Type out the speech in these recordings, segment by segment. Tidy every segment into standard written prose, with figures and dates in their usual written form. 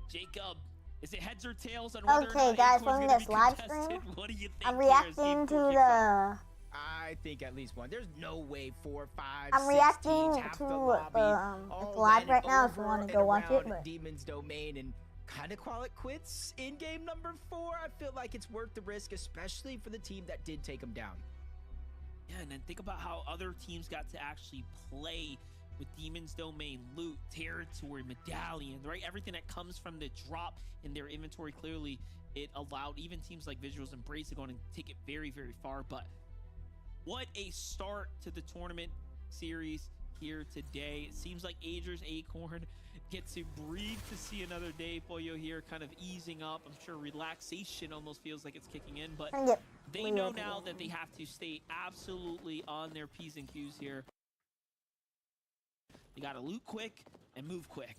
Jacob, is it heads or tails on whether or Okay, not guys, Acorn's from gonna this be live contested? stream, What do you think? I'm here as Game reacting to 4 kicks off? the. I think at least one. There's no way 4, 5, I'm 6 reacting teams, half to the the lobby, it's all live landing right now. If you over want to and go watch it, around but Demon's domain and kind of call it quits in game number 4. I feel like it's worth the risk, especially for the team that did take them down. Yeah, and then think about how other teams got to actually play with Demon's Domain, loot, territory, medallions, right? Everything that comes from the drop in their inventory. Clearly, it allowed even teams like Visuals Embrace to go on and take it very, very far. But what a start to the tournament series here today. It seems like Agers Acorn get to breathe to see another day. Pollo here kind of easing up. I'm sure relaxation almost feels like it's kicking in, but they know now that they have to stay absolutely on their P's and Q's here. They got to loot quick and move quick.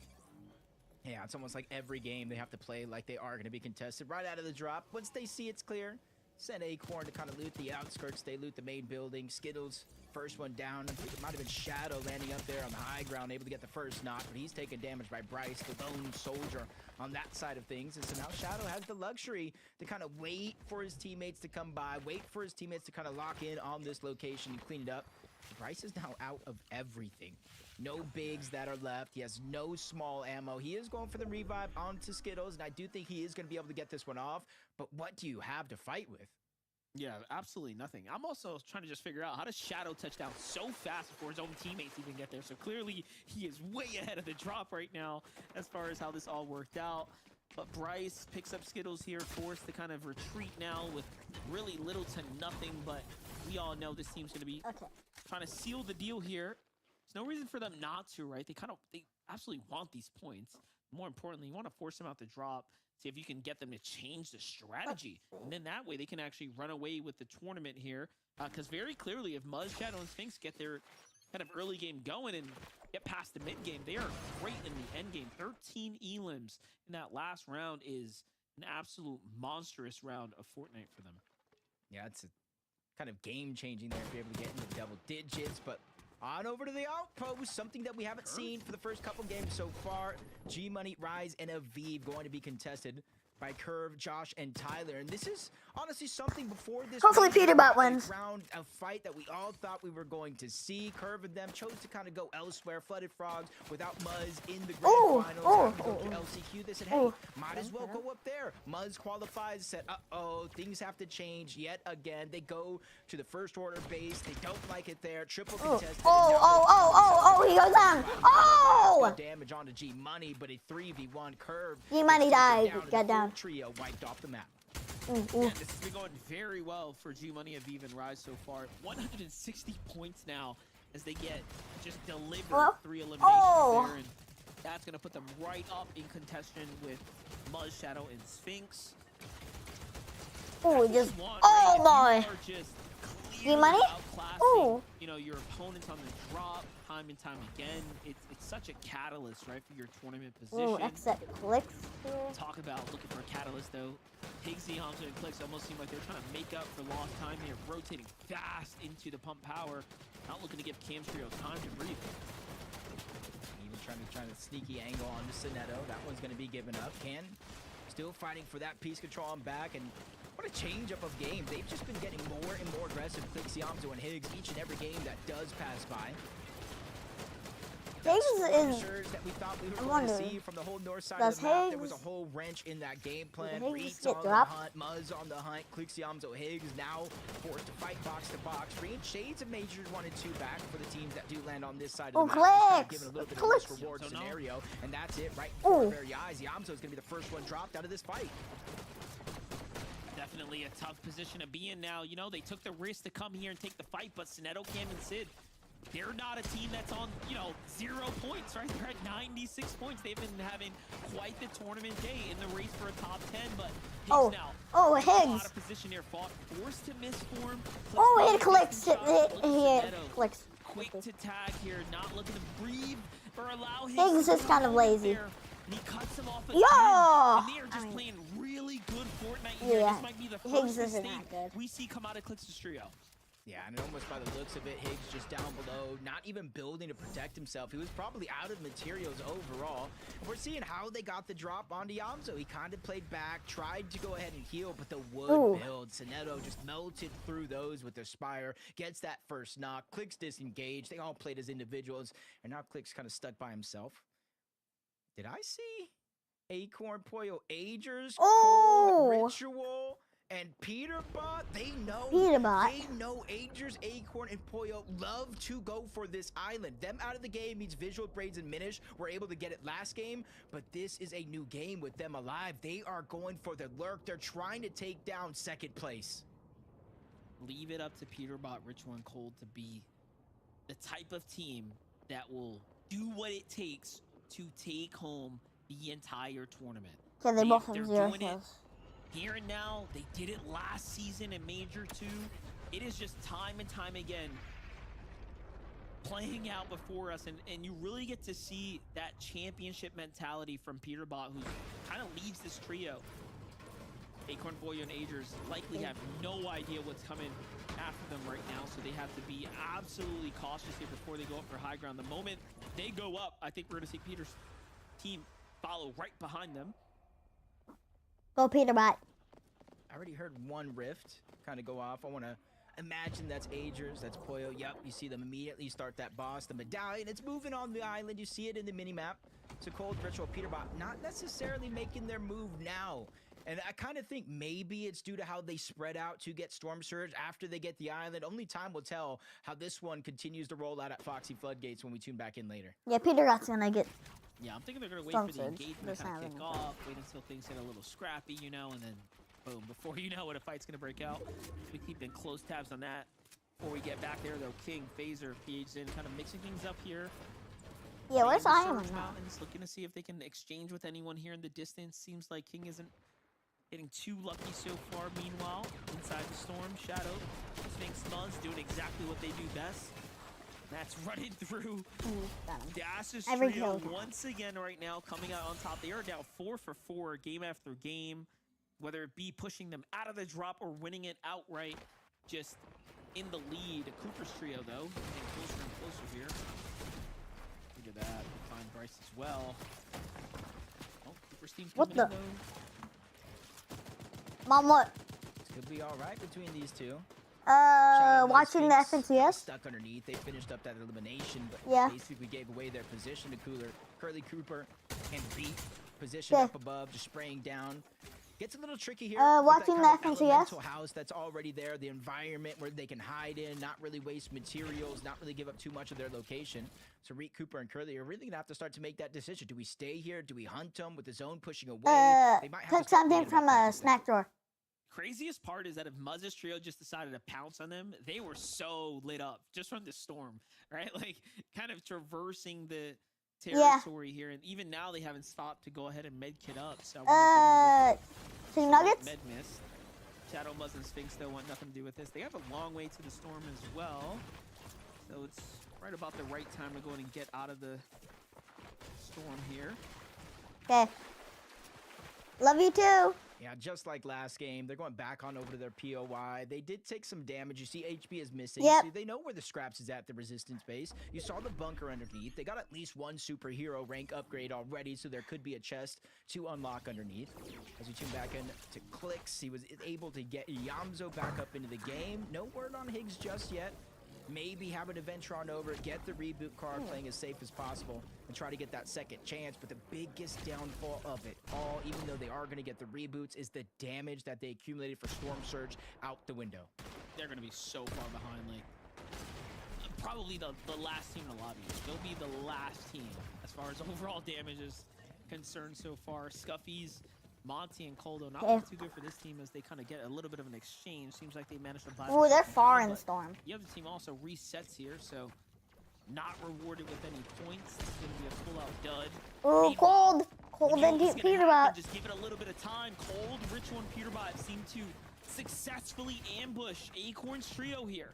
Yeah, it's almost like every game they have to play like they are going to be contested right out of the drop. Once they see it's clear, send Acorn to kind of loot the outskirts. They loot the main building. Skittles, first one down. I think it might have been Shadow landing up there on the high ground, able to get the first knock, but he's taking damage by Bryce, the lone soldier on that side of things. And so now Shadow has the luxury to kind of wait for his teammates to come by, wait for his teammates to kind of lock in on this location and clean it up. Bryce is now out of everything. No bigs that are left. He has no small ammo. He is going for the revive onto Skittles, and I do think he is going to be able to get this one off. But what do you have to fight with? Yeah, absolutely nothing. I'm also trying to just figure out how does Shadow touch down so fast before his own teammates even get there. So clearly he is way ahead of the drop right now as far as how this all worked out. But Bryce picks up Skittles here, forced to kind of retreat now with really little to nothing. But we all know this team's going to be trying to seal the deal here. There's no reason for them not to, right? They absolutely want these points. More importantly, you want to force them out the drop. See if you can get them to change the strategy. And then that way they can actually run away with the tournament here. Because very clearly, if Muzz, Shadow, and Sphinx get their kind of early game going and get past the mid game, they are great in the end game. 13 elims in that last round is an absolute monstrous round of Fortnite for them. Yeah, it's a kind of game-changing there if you're able to get into double digits, but on over to the outpost, something that we haven't seen for the first couple games so far. G-Money, Rise, and Aviv going to be contested by Curve, Josh, and Tyler. And this is honestly something before this hopefully Peterbot wins. Round of fight that we all thought we were going to see. Curve and them chose to kind of go elsewhere. Flooded Frogs without Muzz in the grand finals. Go to LCQ. They said, hey, might as well go up there. Muzz qualifies, said, uh-oh, things have to change yet again. They go to the first order base. They don't like it there. Triple contested. He goes down. Damage onto G-Money, but a 3v1 Curve. G-Money died. Got down. Trio wiped off the map. Yeah, this has been going very well for G-Money, Aviv, and Rise so far. 160 points now as they get just delivered 3 eliminations there. And that's going to put them right up in contention with Muzz, Shadow, and Sphinx. My. G-Money? You know, your opponents on the drop time and time again. It's such a catalyst, right, for your tournament position. Except Clicks. Talk about looking for a catalyst, though. Higgsy, Hamza, and Clicks almost seem like they're trying to make up for lost time here, rotating fast into the pump power. Not looking to give Cam Trio time to breathe. Even trying to sneaky angle onto Sinetto. That one's going to be given up. Can still fighting for that piece control on back, and what a change up of game. They've just been getting more and more aggressive. Clicks, Hamza, and Higgs each and every game that does pass by. Higgs is. That we thought we were going to see from the whole north side of the map. There was a whole wrench in that game plan. Reed's on the hunt, Muzz on the hunt, Clixiamzo Higgs now forced to fight box to box. Reed Shades of Majors 1 and 2 back for the teams that do land on this side of the map. Given a little bit of risk reward scenario, and that's it right before our very eyes. Yamzo is going to be the first one dropped out of this fight. Definitely a tough position to be in now. You know, they took the risk to come here and take the fight, but Sinetto, Cam, and Sid, they're not a team that's on, 0 points, right? They're at 96 points. They've been having quite the tournament day in the race for a top 10, but Higgs now. Higgs. Out of position here, forced to misform. It clicks. It clicks. Quick to tag here, not looking to breathe or allow Higgs is kind of lazy. And he cuts him off again. And they are just playing really good Fortnite here. This might be the first mistake we see come out of Clix's trio. Yeah, and almost by the looks of it, Higgs just down below, not even building to protect himself. He was probably out of materials overall. And we're seeing how they got the drop onto Yamzo. He kind of played back, tried to go ahead and heal, but the wood build, Soneto just melted through those with their Spire, gets that first knock. Clix disengaged. They all played as individuals, and now Clix kind of stuck by himself. Did I see Acorn, Poyo, Agers, Cold, Ritual, and Peterbot? They know. They know Agers, Acorn, and Poyo love to go for this island. Them out of the game means Visual Braids and Minish were able to get it last game, but this is a new game with them alive. They are going for the lurk. They're trying to take down second place. Leave it up to Peterbot, Ritual, and Cold to be the type of team that will do what it takes to take home the entire tournament. Yeah, they both have 0 doing kills. It here and now. They did it last season in Major 2. It is just time and time again playing out before us, and you really get to see that championship mentality from Peterbot, who kind of leads this trio. Acorn, Poyo, and Agers likely have no idea what's coming after them right now, so they have to be absolutely cautious here before they go up for high ground. The moment they go up, I think we're going to see Peter's team follow right behind them. Go Peterbot. I already heard one rift kind of go off. I want to imagine that's Agers, that's Poyo. Yep, you see them immediately start that boss, the medallion. It's moving on the island. You see it in the mini-map. So Cold, Ritual, Peterbot not necessarily making their move now. And I kind of think maybe it's due to how they spread out to get Storm Surge after they get the island. Only time will tell how this one continues to roll out at Foxy Floodgates when we tune back in later. Yeah, Peterbot's gonna get. Yeah, I'm thinking they're going to wait Storm for the Surge. engagement to kind of kick off, wait until things get a little scrappy, you know, and then boom, before you know it, a fight's going to break out. We keep in close tabs on that. Before we get back there, though, King, Phaser, PH in, kind of mixing things up here. Yeah, where's the Iron Surge now? Mountains, looking to see if they can exchange with anyone here in the distance. Seems like King isn't getting too lucky so far. Meanwhile, inside the storm, Shadow, Sphinx Muns doing exactly what they do best. That's running through. Got him. Das's Every trio kill. once again right now coming out on top. They are down 4 for 4 game after game, whether it be pushing them out of the drop or winning it outright, just in the lead. Cooper's trio, though, getting closer and closer here. Look at that. We find Bryce as well. Oh, Cooper's team's What coming in, the- though. Mom, what? This could be all right between these two. Shadow Watching the Sphinx FNCS. stuck underneath. They finished up that elimination, but Yeah. basically gave away their position to Cooler. Curly Cooper and Beat position Yeah. up above, just spraying down. Gets a little tricky here. with Watching that the kind of FNCS. elemental house that's already there, the environment where they can hide in, not really waste materials, not really give up too much of their location. So Reek, Cooper, and Curly are really gonna have to start to make that decision. Do we stay here? Do we hunt them with the zone pushing away? They might have to Took start something thinking from about a tactics there. snack drawer. Craziest part is that if Muzz's trio just decided to pounce on them, they were so lit up just from the storm, right? Like, kind of traversing the territory here, and even now they haven't stopped to go ahead and med kit up. So Chicken nuggets. med miss. Shadow, Muzz, and Sphinx though want nothing to do with this. They have a long way to the storm as well, so it's right about the right time to go in and get out of the storm here. Okay. Love you too. Yeah, just like last game, they're going back on over to their POI. They did take some damage. You see HP is missing. Yep. See, they know where the scraps is at, the resistance base. You saw the bunker underneath. They got at least one superhero rank upgrade already, so there could be a chest to unlock underneath. As we tune back in to Clix, he was able to get Yamzo back up into the game. No word on Higgs just yet. Maybe having to venture on over, get the reboot card, playing as safe as possible, and try to get that second chance. But the biggest downfall of it all, even though they are going to get the reboots, is the damage that they accumulated for Storm Surge out the window. They're going to be so far behind, like, probably the last team in the lobby. They'll be the last team as far as overall damage is concerned so far. Scuffies, Monty, and Coldo not looking too good for this team as they kind of get a little bit of an exchange. Seems like they managed to buy. Ooh, they're far in the storm. The other team also resets here, so not rewarded with any points. It's going to be a full-out dud. Ooh, Cold. Cold We know and what's gonna happen. Peterbot. Just give it a little bit of time. Cold, Ritual, and Peterbot seem to successfully ambush Acorn's trio here.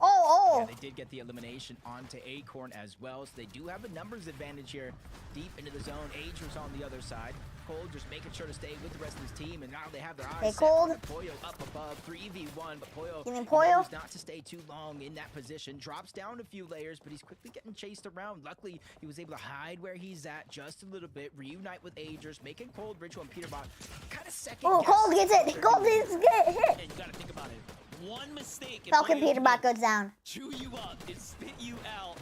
Oh, Yeah, oh. they did get the elimination onto Acorn as well, so they do have a numbers advantage here deep into the zone. Ager's on the other side. Cold just making sure to stay with the rest of his team, and now they have their Hey, eyes set on Cold. the Poyo up above, 3v1, but Poyo You mean Poyo? knows not to stay too long in that position. Drops down a few layers, but he's quickly getting chased around. Luckily, he was able to hide where he's at just a little bit, reunite with Agers, making Cold, Ritual, and Peterbot kind of second Oh, guess Cold gets what it. they're Cold doing. gets get hit. And you gotta think about it. One mistake. and Falcon Poyo Peterbot can goes down. chew you up and spit you out.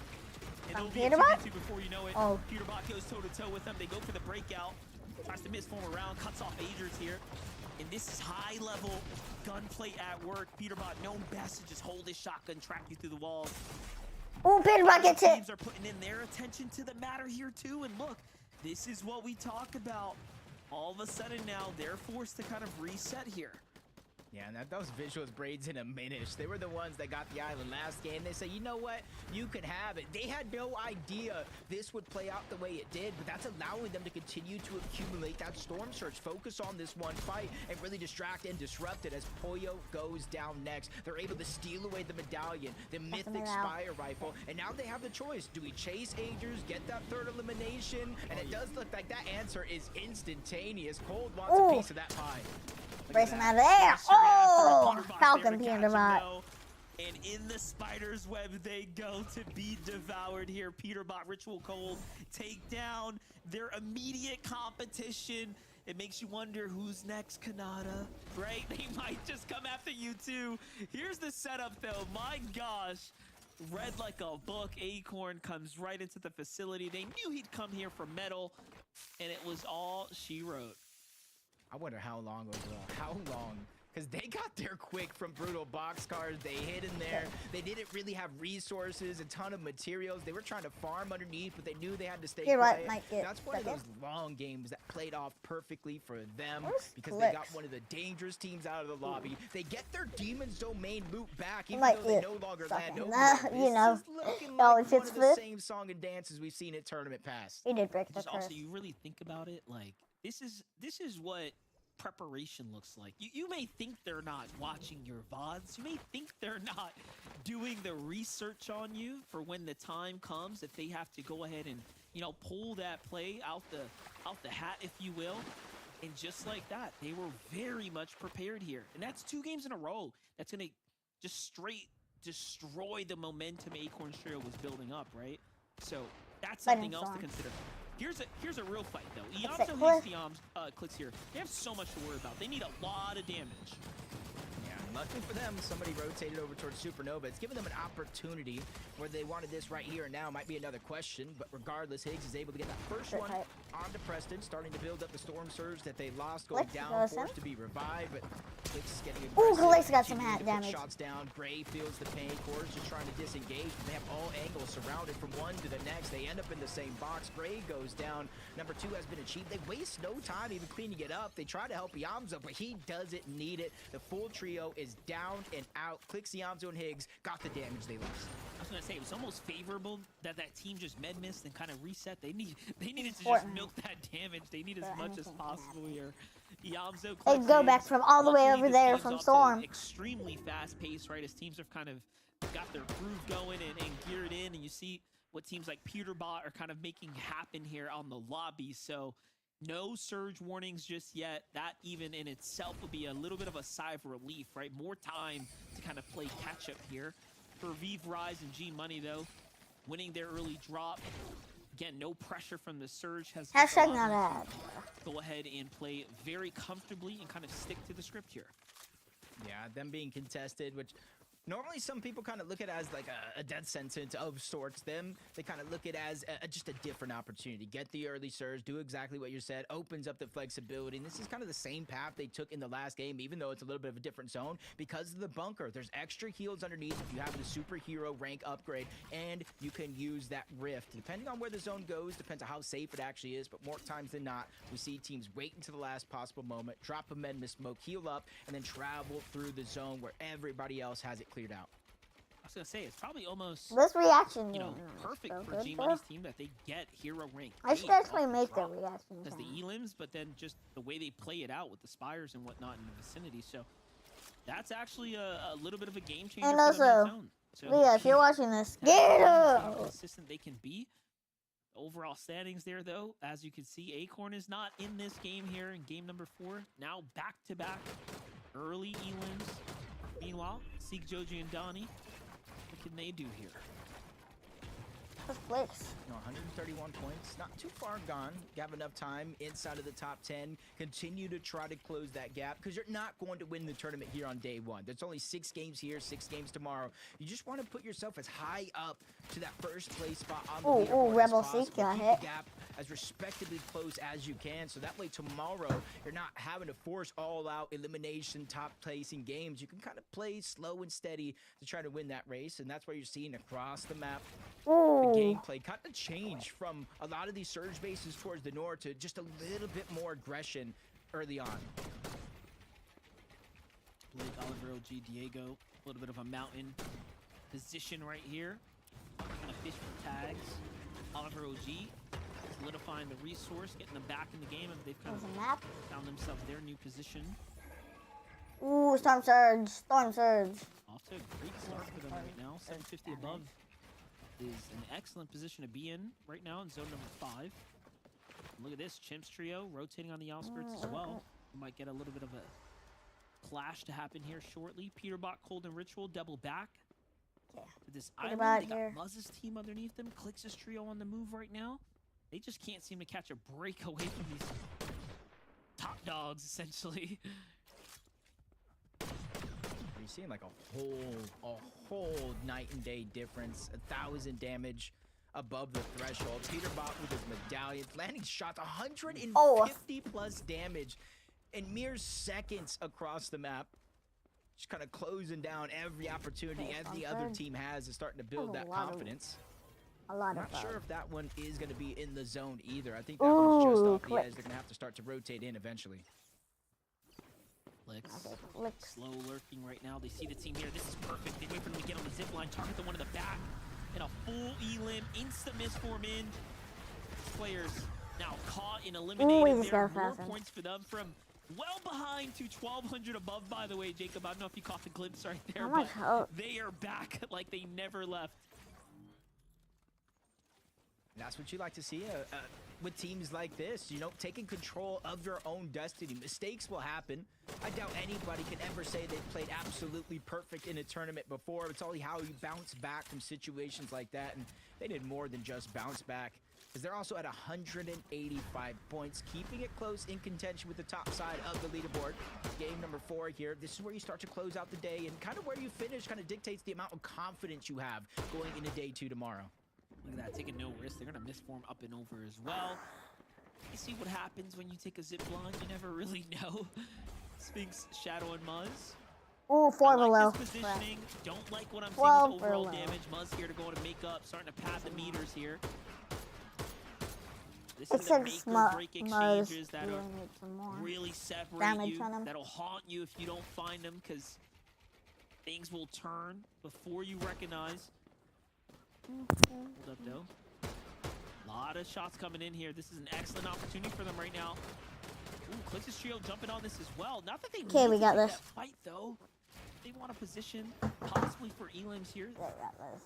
And From it'll be a Peterbot? 2v2 before you know it. Oh. Peterbot goes toe-to-toe with them. They go for the breakout. Tries to miss form around, cuts off Agers here. And this is high-level gunplay at work. Peterbot known best to just hold his shotgun, track you through the walls. Oh, Peterbot gets hit. Teams are putting in their attention to the matter here too. And look, this is what we talk about. All of a sudden now, they're forced to kind of reset here. Yeah, and those visuals, Braids in a minute. They were the ones that got the island last game. They say, you know what? You can have it. They had no idea this would play out the way it did, but that's allowing them to continue to accumulate that Storm Surge, focus on this one fight, and really distract and disrupt it as Poyo goes down next. They're able to steal away the medallion, the Mythic it out. Spire Rifle, and now they have the choice. Do we chase Agers, get that third elimination? And it does look like that answer is instantaneous. Cold wants Ooh. a piece of that pie. Look at Racing that. out of there. Oh, Peterbot's Falcon there to catch him, Peterbot. though. And in the spider's web they go to be devoured here. Peterbot, Ritual Cold take down their immediate competition. It makes you wonder who's next, Kanata, right? They might just come after you too. Here's the setup though, my gosh. Read like a book, Acorn comes right into the facility. They knew he'd come here for metal, and it was all she wrote. I wonder how long overall. How long? Because they got there quick from brutal boxcars. They hid in there. They didn't really have resources, a ton of materials. They were trying to farm underneath, but they knew they had to stay Here, what quiet. might get That's one of second. those long games that played off perfectly for them Where's because they got Clicks? one of the dangerous teams out of the lobby. They get their Demon's Domain loot back, even Might though they get no longer second. land over Nah, there. you This know, is looking it like always one hits of the fifth. same song and dances we've seen at Tournament Pass. He did break the Just curse. also, you really think about it, like this is what preparation looks like. You may think they're not watching your VODs. You may think they're not doing the research on you for when the time comes, if they have to go ahead and, you know, pull that play out the hat, if you will. And just like that, they were very much prepared here. And that's 2 games in a row. That's gonna just straight destroy the momentum Acorn Trio was building up, right? So that's Fighting something else to Storm. consider. Here's a real fight though. It's Iamso a hates cliff. Clicks here. They have so much to worry about. They need a lot of damage. Yeah, luckily for them, somebody rotated over towards Supernova. It's given them an opportunity where they wanted this right here and now. Might be another question, but regardless, Higgs is able to get that first Good one fight. onto Preston, starting to build up the Storm Surge that they lost, going Clicks down, goes forced in. to be revived, but Clicks is getting Ooh, aggressive. Clicks got some continuing hat to put damage. Shots down. Gray feels the pain. Core's just trying to disengage, but they have all angles surrounded from one to the next. They end up in the same box. Gray goes down. Number 2 has been achieved. They waste no time even cleaning it up. They try to help Iamzo, but he doesn't need it. The full trio is down and out. Clicks, Iamzo, and Higgs got the damage they lost. I was gonna say it was almost favorable that team just med missed and kind of reset. They needed to just Fortnite. milk that damage. They need as So much as anything can possible here. Iamzo, They Clicks, go back Higgs. from all the way Luckily, over this there game's from off to Storm. extremely fast pace, right? As teams have kind of got their groove going and geared in, and you see what teams like Peterbot are kind of making happen here on the lobby. So no surge warnings just yet. That even in itself will be a little bit of a sigh of relief, right? More time to kind of play catch up here. For Vive Rise and G Money though, winning their early drop. Again, no pressure from the surge has Hashtag allowed not them ad. to go ahead and play very comfortably and kind of stick to the script here. Yeah, them being contested, which normally some people kind of look at it as like a death sentence of sorts. Them, they kind of look at it as just a different opportunity. Get the early surge, do exactly what you said, opens up the flexibility. And this is kind of the same path they took in the last game, even though it's a little bit of a different zone. Because of the bunker, there's extra heals underneath if you have the superhero rank upgrade, and you can use that rift. Depending on where the zone goes, depends on how safe it actually is, but more times than not, we see teams wait until the last possible moment, drop a Medma smoke, heal up, and then travel through the zone where everybody else has it cleared out. I was gonna say it's probably almost This reaction, you know is perfect so for good G for Money's us. team that they get hero rank. I should 8 actually off the make the drop. reaction. As the channel. elims, but then just the way they play it out with the spires and whatnot in the vicinity. So that's actually a little bit of a game changer. And for them in also, its own. So Leah, if you're watching this, that's get how up. consistent they can be. Overall standings there, though, as you can see, Acorn is not in this game here in game number 4. Now back-to-back early elims. Meanwhile, Seek, Joji, and Donnie, what can they do here? That's Flicks. 131 points, not too far gone. You have enough time inside of the top 10. Continue to try to close that gap because you're not going to win the tournament here on day 1. There's only 6 games here, 6 games tomorrow. You just want to put yourself as high up to that first place spot on the leaderboard as Rebel possible. Seek got Keep hit. the gap as respectively close as you can, so that way tomorrow you're not having to force all-out elimination, top-placing games. You can kind of play slow and steady to try to win that race, and that's what you're seeing across the map. The Ooh. gameplay kind of changed from a lot of these surge bases towards the north to just a little bit more aggression early on. Blake, Oliver, OG, Diego, a little bit of a mountain position right here. Trying to fish for tags. Oliver, OG, solidifying the resource, getting them back in the game, and they've kind There's of a map. found themselves their new position. Ooh, Storm Surge. Storm Surge. Off to a great start for them right now. 750 above is an excellent position to be in right now in zone number 5. Look at this, Chimps trio rotating on the outskirts as well. We might get a little bit of a clash to happen here shortly. Peterbot, Cold, and Ritual double back. Yeah. To this Peterbot island, they here. got Muzz's team underneath them. Clix's trio on the move right now. They just can't seem to catch a break away from these top dogs, essentially. You're seeing like a whole night and day difference. 1,000 damage above the threshold. Peterbot with his medallions, landing shots, 150 plus damage in mere seconds across the map. Just kind of closing down every opportunity as the other team has and starting to build that confidence. A lot Not of sure fun. if that one is going to be in the zone either. I think that one's just Ooh, off the Clix. edge. They're going to have to start to rotate in eventually. Flicks. Okay, Flicks. Slow lurking right now. They see the team here. This is perfect. They wait for them to get on the zip line, target the one in the back, and a full elim, instant miss for him in. Players now caught and eliminated. Ooh, he's There are got more fast. points for them from well behind to 1,200 above, by the way, Jacob. I don't know if you caught the glimpse right there, How much but health? they are back like they never left. That's what you like to see with teams like this, you know, taking control of your own destiny. Mistakes will happen. I doubt anybody can ever say they've played absolutely perfect in a tournament before. It's only how you bounce back from situations like that, and they did more than just bounce back, because they're also at 185 points, keeping it close in contention with the top side of the leaderboard. Game number 4 here. This is where you start to close out the day, and kind of where you finish kind of dictates the amount of confidence you have going into day 2 tomorrow. Look at that, taking no risk. They're gonna misform up and over as well. You see what happens when you take a zip line. You never really know. Sphinx, Shadow, and Muzz. Ooh, 4 I below. like this positioning. Don't like what I'm seeing 12 with overall below. damage. Muzz here to go to make up, starting to pad the meters here. This It is the says make or smart break Muzz. exchanges that You are need some more. really separate damage you, on 'em. that'll haunt you if you don't find them, because things will turn before you recognize. Hold up, though. Lot of shots coming in here. This is an excellent opportunity for them right now. Ooh, Clix's trio jumping on this as well. Not that they Okay, need we to got take this. that fight, though. They want a position, possibly for elims here. There, that was.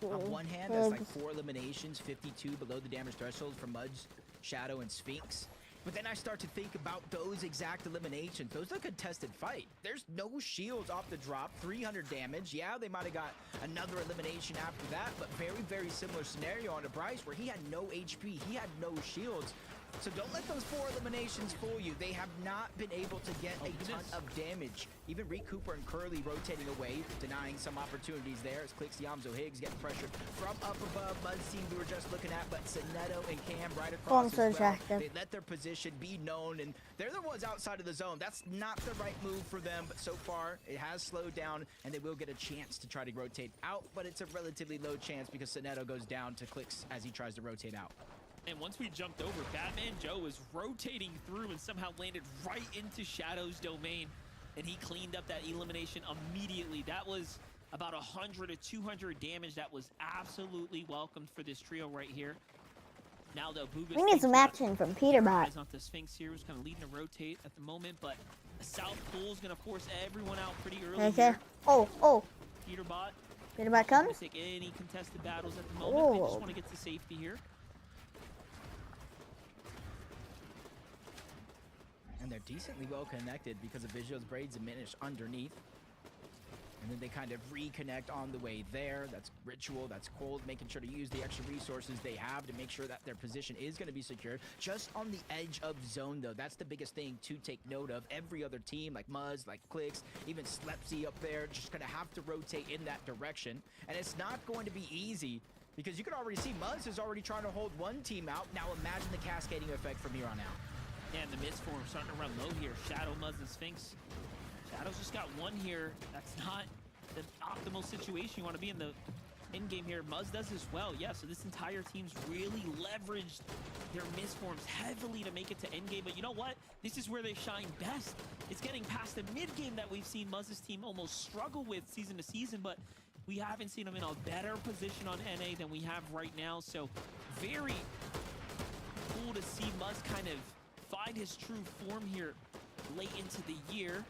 On one hand, that's like 4 eliminations, 52 below the damage threshold for Mudge, Shadow, and Sphinx. But then I start to think about those exact eliminations. Those are a contested fight. There's no shields off the drop, 300 damage. Yeah, they might have got another elimination after that, but very, very similar scenario on to Bryce, where he had no HP, he had no shields. So don't let those 4 eliminations fool you. They have not been able to get a ton of damage. Even Reek Cooper and Curly rotating away, denying some opportunities there as Clix Yamzo Higgs getting pressured from up above. Mud's team we were just looking at, but Sonetto and Cam right across as well. They let their position be known, and they're the ones outside of the zone. That's not the right move for them, but so far it has slowed down, and they will get a chance to try to rotate out, but it's a relatively low chance because Sonetto goes down to Clix as he tries to rotate out. And once we jumped over, Batman Joe was rotating through and somehow landed right into Shadow's domain. And he cleaned up that elimination immediately. That was about 100 to 200 damage. That was absolutely welcomed for this trio right here. Now though, Boogus We need some action from Peterbot. eyes onto Sphinx here, who's kind of leading to rotate at the moment. But the South Pool is going to force everyone out pretty early Okay. here. Oh, Peterbot. Peterbot Not gonna comes. take any contested battles at the moment. They just Ooh. want to get to safety here. And they're decently well connected because of Visual's Braid diminish underneath. And then they kind of reconnect on the way there. That's Ritual, that's Cold, making sure to use the extra resources they have to make sure that their position is going to be secured. Just on the edge of zone, though, that's the biggest thing to take note of. Every other team, like Muzz, like Clix, even Slepsy up there, just going to have to rotate in that direction. And it's not going to be easy because you can already see Muzz is already trying to hold one team out. Now imagine the cascading effect from here on out. And the mist form starting to run low here. Shadow, Muzz, and Sphinx. Shadow's just got one here. That's not the optimal situation you want to be in the end game here. Muzz does as well. Yeah, so this entire team's really leveraged their mist forms heavily to make it to end game. But you know what? This is where they shine best. It's getting past the mid game that we've seen Muzz's team almost struggle with season to season, but we haven't seen them in a better position on NA than we have right now. So very cool to see Muzz kind of find his true form here late into the year.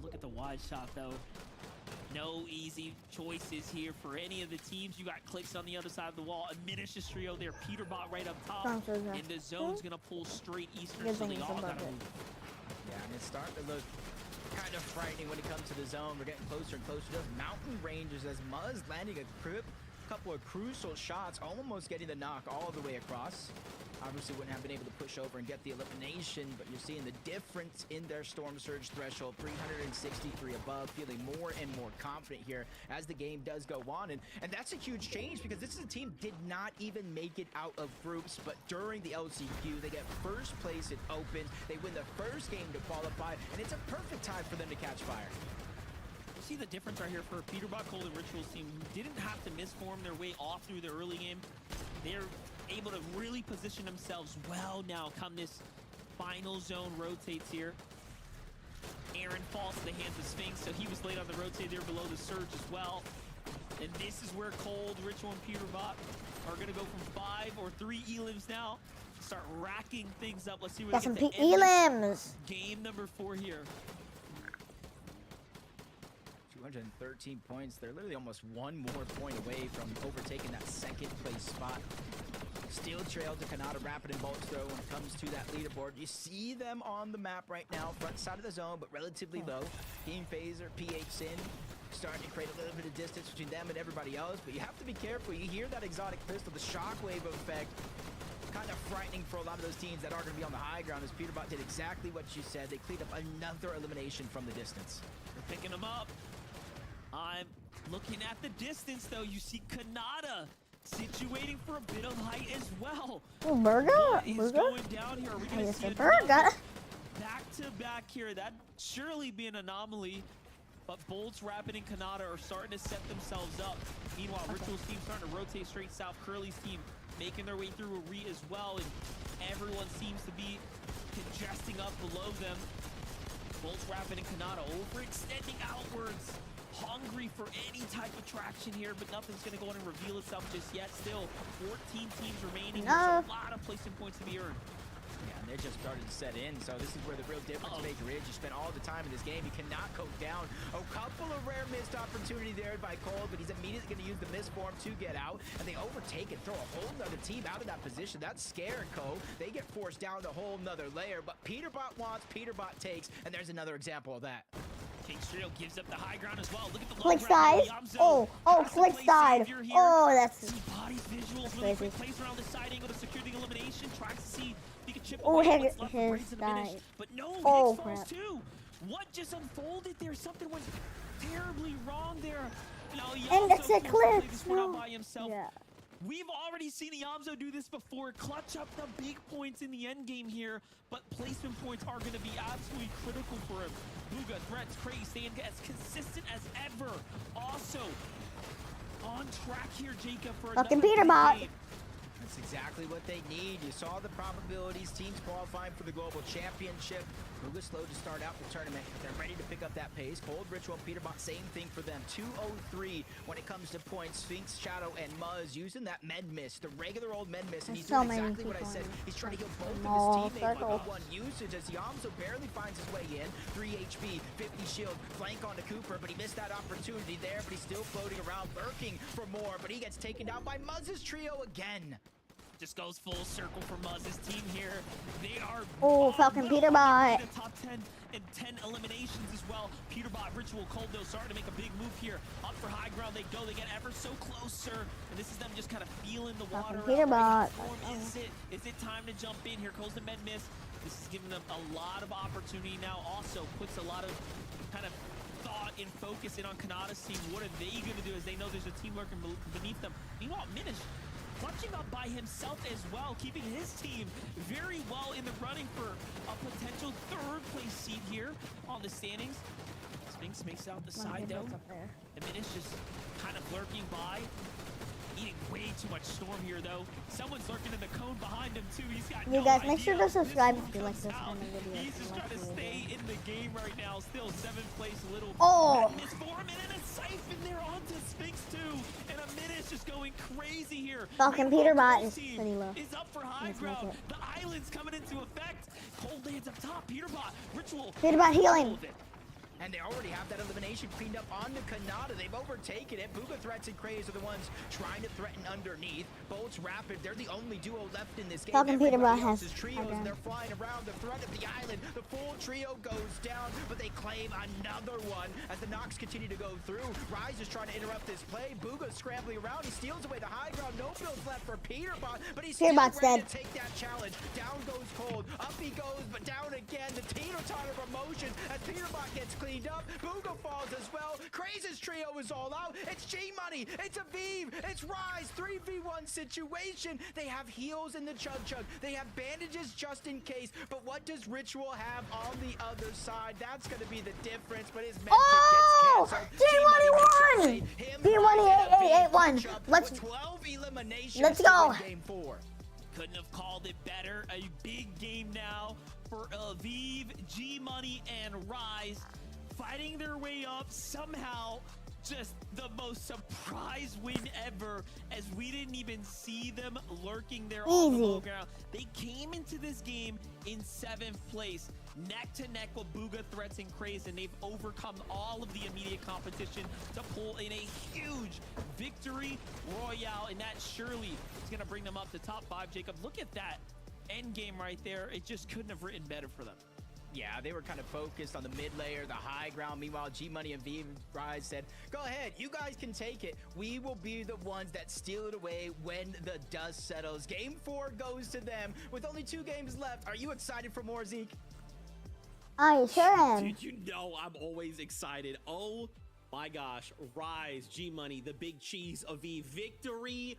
Look at the wide shot though. No easy choices here for any of the teams. You got Clix on the other side of the wall. A Minish trio there. Peterbot right up top. Sounds so good. And the zone's gonna pull straight eastern, Good so thing they it's all above gotta it. move. Yeah, and it's starting to look kind of frightening when it comes to the zone. We're getting closer and closer to those mountain ranges as Muzz landing a couple of crucial shots, almost getting the knock all the way across. Obviously wouldn't have been able to push over and get the elimination, but you're seeing the difference in their Storm Surge threshold, 363 above, feeling more and more confident here as the game does go on. And that's a huge change because this is a team did not even make it out of groups, but during the LCQ, they get first place in Open. They win the first game to qualify, and it's a perfect time for them to catch fire. You see the difference right here for Peterbot, Cold, and Ritual's team who didn't have to misform their way off through the early game. They're able to really position themselves well now come this final zone rotates here. Aaron falls to the hands of Sphinx, so he was late on the rotate there below the surge as well. And this is where Cold, Ritual, and Peterbot are going to go from 5 or 3 elims now. Start racking things up. Let's see what Got some they get to end this elims. game number 4 here. 213 points. They're literally almost one more point away from overtaking that second place spot. Steel Trail to Kanata, Rapid, and Bolts though when it comes to that leaderboard. You see them on the map right now, front side of the zone, but relatively low. Team Phaser, PH Sin, starting to create a little bit of distance between them and everybody else, but you have to be careful. You hear that exotic pistol, the shockwave effect, kind of frightening for a lot of those teams that are going to be on the high ground, as Peterbot did exactly what you said. They cleaned up another elimination from the distance. They're picking them up. I'm looking at the distance, though. You see Kanata situating for a bit of height as well. Oh, burger? What is Burger? going down here? Are we I going to guess see a a burger. back-to-back here? That'd surely be an anomaly. But Bolts, Rapid, and Kanata are starting to set themselves up. Meanwhile, Ritual's team starting to rotate straight south. Curly's team making their way through a re as well. And everyone seems to be congesting up below them. Bolts, Rapid, and Kanata overextending outwards. Hungry for any type of traction here, but nothing's going to go in and reveal itself just yet. Still, 14 teams remaining. There's a lot of placement points to be earned. Yeah, and they're just starting to set in, so this is where the real difference maker is. You spend all the time in this game, you cannot go down. A couple of rare missed opportunity there by Cold, but he's immediately going to use the misform to get out, and they overtake and throw a whole nother team out of that position. That's scaring Co. They get forced down a whole nother layer, but Peterbot wants, Peterbot takes, and there's another example of that. King's Trio gives up the high ground as well. Look at the low Clix ground. died. Yamzo Oh, has to Clix play died. savior here. Oh, that's See bodies, visuals, really quick plays around the side angle to secure the elimination. Tries to see if he can chip Oh, away what's left his of Braids in the finish. died. But no, Oh, Higgs falls crap. too. What just unfolded there? Something went terribly wrong there. No, And it's a Yamzo forced to play Clix, this one out no. by himself. Yeah. We've already seen Yamzo do this before, clutch up the big points in the end game here, but placement points are going to be absolutely critical for him. Bugha, Threats, Crazy, staying as consistent as ever. Also, on track here, Jacob, for Fucking another big Peterbot. game. That's exactly what they need. You saw the probabilities. Teams qualifying for the Global Championship. Bugha slowed to start out the tournament. They're ready to pick up that pace. Cold Ritual, Peterbot, same thing for them. 203 when it comes to points. Sphinx, Shadow, and Muzz using that Med Mist, the regular old Med Mist, and he's There's so doing many exactly what I people said. in He's trying to heal both small of his teammates. circle. One usage as Yamso barely finds his way in. 3 HP, 50 shield, flank onto Cooper, but he missed that opportunity there, but he's still floating around, lurking for more, but he gets taken down by Muzz's trio again. Just goes full circle for Muzz's team here. They are Falcon Peterbot. the top 10 and 10 eliminations as well. Peterbot, Ritual, Coldo starting to make a big move here. Up for high ground they go. They get ever so closer. And this is them just kind of feeling the water. Falcon Peterbot. Is it time to jump in? Here goes the Med Mist. This is giving them a lot of opportunity now. Also puts a lot of kind of thought and focus in on Kanata's team. What are they going to do as they know there's a team lurking beneath them? Meanwhile, Minish punching up by himself as well, keeping his team very well in the running for a potential third place seat here on the standings. Sphinx makes it out the side though. The Minish just kind of lurking by. Eating way too much storm here though. Someone's lurking in the cone behind him too. He's got You no guys, make sure idea to subscribe this if you one like this comes kind of out. video. He's just trying to stay in the game right now. Still 7th place, little Oh! Madness for him, and a siphon there onto Sphinx too. And a minute's just going crazy here. Falcon Meanwhile, Peterbot Cold's is team pretty low. is up for high Let's make ground. it. The island's coming into effect. Cold lands up top. Peterbot, Ritual. Peterbot healing. Hold it. And they already have that elimination cleaned up onto Kanata. They've overtaken it. Bugha Threats and Craze are the ones trying to threaten underneath. Bolts Rapid, they're the only duo left in this game. Falcon Peterbot Everybody has else is trios, and they're flying around the front of the island. The full trio goes down, but they claim another one as the knocks continue to go through. Rise is trying to interrupt this play. Bugha's scrambling around. He steals away the high ground. No builds left for Peterbot, but he's still Peterbot's ready dead. to take that challenge. Down goes Cold. Up he goes, but down again. The teeter-totter of emotions as Peterbot gets cleaned up. Bugha falls as well. Craze's trio is all out. It's G-Money. It's Aviv. It's Rise. 3v1 situation. They have heals in the Chug Chug. They have bandages just in case. But what does Ritual have on the other side? That's going to be the difference. But his medkit Oh! gets canceled. G-Money won! G-Money 8881. Let's 12 eliminations. let's go. In game 4. Couldn't have called it better. A big game now for Aviv, G-Money, and Rise. Fighting their way up somehow. Just the most surprise win ever, as we didn't even see them lurking there on the low ground. They came into this game in 7th place, neck to neck with Bugha Threats and Craze, and they've overcome all of the immediate competition to pull in a huge victory royale, and that surely is going to bring them up to top 5. Jacob, look at that end game right there. It just couldn't have written better for them. Yeah, they were kind of focused on the mid layer, the high ground. Meanwhile, G-Money and V Rise said, go ahead, you guys can take it. We will be the ones that steal it away when the dust settles. Game 4 goes to them with only 2 games left. Are you excited for more, Zeke? I sure am. Dude, you know I'm always excited. Oh my gosh. Rise, G-Money, the big cheese of the victory